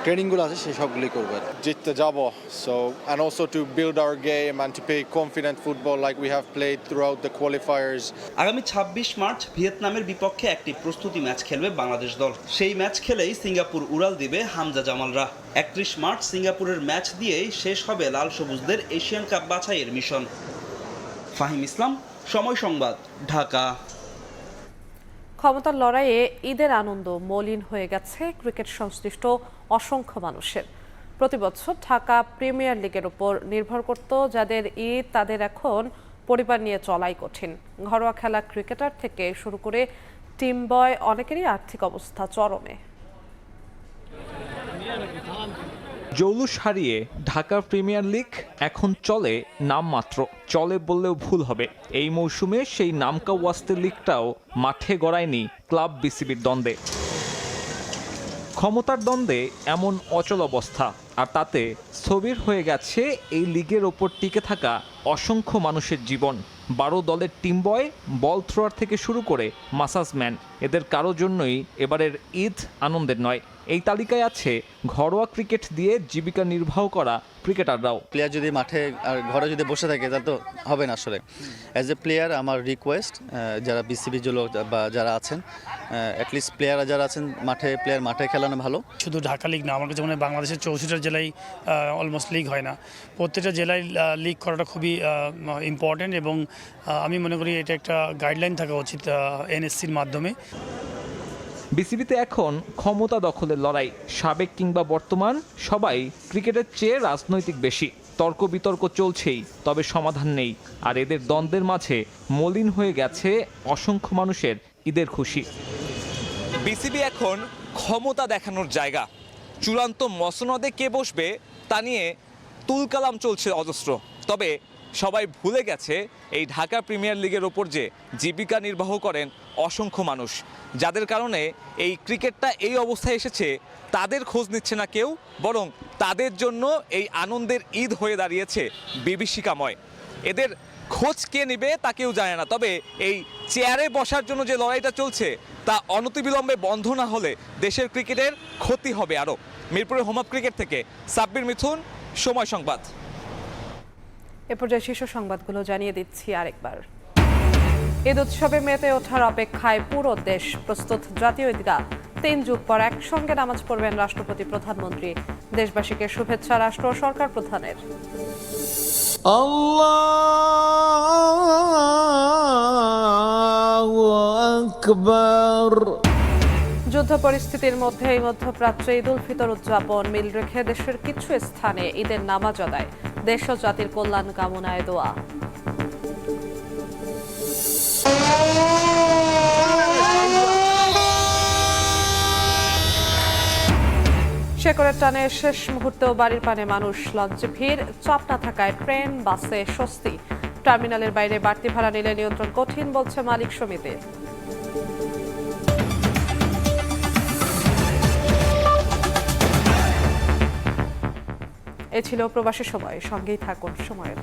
ট্রেনিংগুলো আছে সেই সবগুলোই করবো। জিততে যাব, so and also to build our game and to play confident football like we have played throughout the qualifiers. আগামী 26 মার্চ ভিয়েতনামের বিপক্ষে একটি প্রস্তুতি ম্যাচ খেলবে বাংলাদেশ দল। সেই ম্যাচ খেলেই সিঙ্গাপুর উড়াল দিবে হামজা জামালরা। 31 মার্চ সিঙ্গাপুরের ম্যাচ দিয়েই শেষ হবে লাল সবুজদের এশিয়ান কাপ বাছাইয়ের মিশন। ফাহিম ইসলাম, সময় সংবাদ, ঢাকা। ক্ষমতার লড়াইয়ে ঈদের আনন্দ মলিন হয়ে গেছে ক্রিকেট সংশ্লিষ্ট অসংখ্য মানুষের। প্রতি বছর ঢাকা প্রিমিয়ার লিগের উপর নির্ভর করত যাদের ঈদ, তাদের এখন পরিবার নিয়ে চলাই কঠিন। ঘরোয়া খেলা ক্রিকেটার থেকে শুরু করে টিম বয় অনেকেরই আর্থিক অবস্থা চরমে। জৌলুস হারিয়ে ঢাকা প্রিমিয়ার লিগ এখন চলে নামমাত্র, চলে বললেও ভুল হবে। এই মৌসুমে সেই নামকা ওয়াস্তে লিগটাও মাঠে গড়ায়নি ক্লাব বিসিবির দ্বন্দ্বে। ক্ষমতার দ্বন্দ্বে এমন অচল অবস্থা, আর তাতে স্থবির হয়ে গেছে এই লিগের ওপর টিকে থাকা অসংখ্য মানুষের জীবন। 12 দলের টিম বয়, বল থ্রোয়ার থেকে শুরু করে মাসাজম্যান, এদের কারো জন্যই এবারের ঈদ আনন্দের নয়। এই তালিকায় আছে ঘরোয়া ক্রিকেট দিয়ে জীবিকা নির্বাহ করা ক্রিকেটাররাও। প্লেয়ার যদি মাঠে আর ঘরে যদি বসে থাকে তা তো হবে না। আসলে অ্যাজ এ প্লেয়ার আমার রিকোয়েস্ট, যারা বিসিবির লোক বা যারা আছেন, অ্যাটলিস্ট প্লেয়াররা যারা আছেন প্লেয়ার মাঠে খেলানো ভালো। শুধু ঢাকা লিগ না, আমার কাছে মনে হয় বাংলাদেশের 64টা জেলায় অলমোস্ট লিগ হয় না। প্রত্যেকটা জেলায় লিগ করাটা খুবই ইম্পর্টেন্ট এবং আমি মনে করি এটা একটা গাইডলাইন থাকা উচিত এনএসসির মাধ্যমে। বিসিবিতে এখন ক্ষমতা দখলের লড়াই, সাবেক কিংবা বর্তমান সবাই ক্রিকেটের চেয়ে রাজনৈতিক বেশি। তর্ক বিতর্ক চলছেই, তবে সমাধান নেই। আর এদের দ্বন্দ্বের মাঝে মলিন হয়ে গেছে অসংখ্য মানুষের ঈদের খুশি। বিসিবি এখন ক্ষমতা দেখানোর জায়গা। চূড়ান্ত মসনদে কে বসবে তা নিয়ে তুলকালাম চলছে অজস্র। তবে সবাই ভুলে গেছে এই ঢাকা প্রিমিয়ার লিগের ওপর যে জীবিকা নির্বাহ করেন অসংখ্য মানুষ, যাদের কারণে এই ক্রিকেটটা এই অবস্থায় এসেছে। তাদের খোঁজ নিচ্ছে না কেউ, বরং তাদের জন্য এই আনন্দের ঈদ হয়ে দাঁড়িয়েছে বিভীষিকাময়। এদের খোঁজ কে নেবে তা কেউ জানে না। তবে এই চেয়ারে বসার জন্য যে লড়াইটা চলছে তা অনতিবিলম্বে বন্ধ না হলে দেশের ক্রিকেটের ক্ষতি হবে আরও। মিরপুরের হোম অফ ক্রিকেট থেকে সাব্বির মিথুন, সময় সংবাদ। এ পর্যায়ে শীর্ষ সংবাদগুলো জানিয়ে দিচ্ছি আরেকবার। ঈদ উৎসবে মেতে ওঠার অপেক্ষায় পুরো দেশ। প্রস্তুত জাতীয় ঈদগাহ। 3 যুগ পর একসঙ্গে নামাজ পড়বেন রাষ্ট্রপতি, প্রধানমন্ত্রী। দেশবাসীকে শুভেচ্ছা রাষ্ট্র ও সরকার প্রধানের। আল্লাহু আকবার। যুদ্ধ পরিস্থিতির মধ্যেই মধ্যপ্রাচ্যে ঈদ উল ফিতর উদযাপন। মিল রেখে দেশের কিছু স্থানে ঈদের নামাজ আদায়। দেশ ও জাতির কল্যাণ কামনায় দোয়া। শেকড়ের টানে শেষ মুহূর্তেও বাড়ির পানে মানুষ। লঞ্চে ভিড়, চাপ না থাকায় ট্রেন বাসে স্বস্তি। টার্মিনালের বাইরে বাড়তি ভাড়া নিলে নিয়ন্ত্রণ কঠিন, বলছে মালিক সমিতি। এ ছিল প্রবাসী সময়। সঙ্গেই থাকুন সময়ের।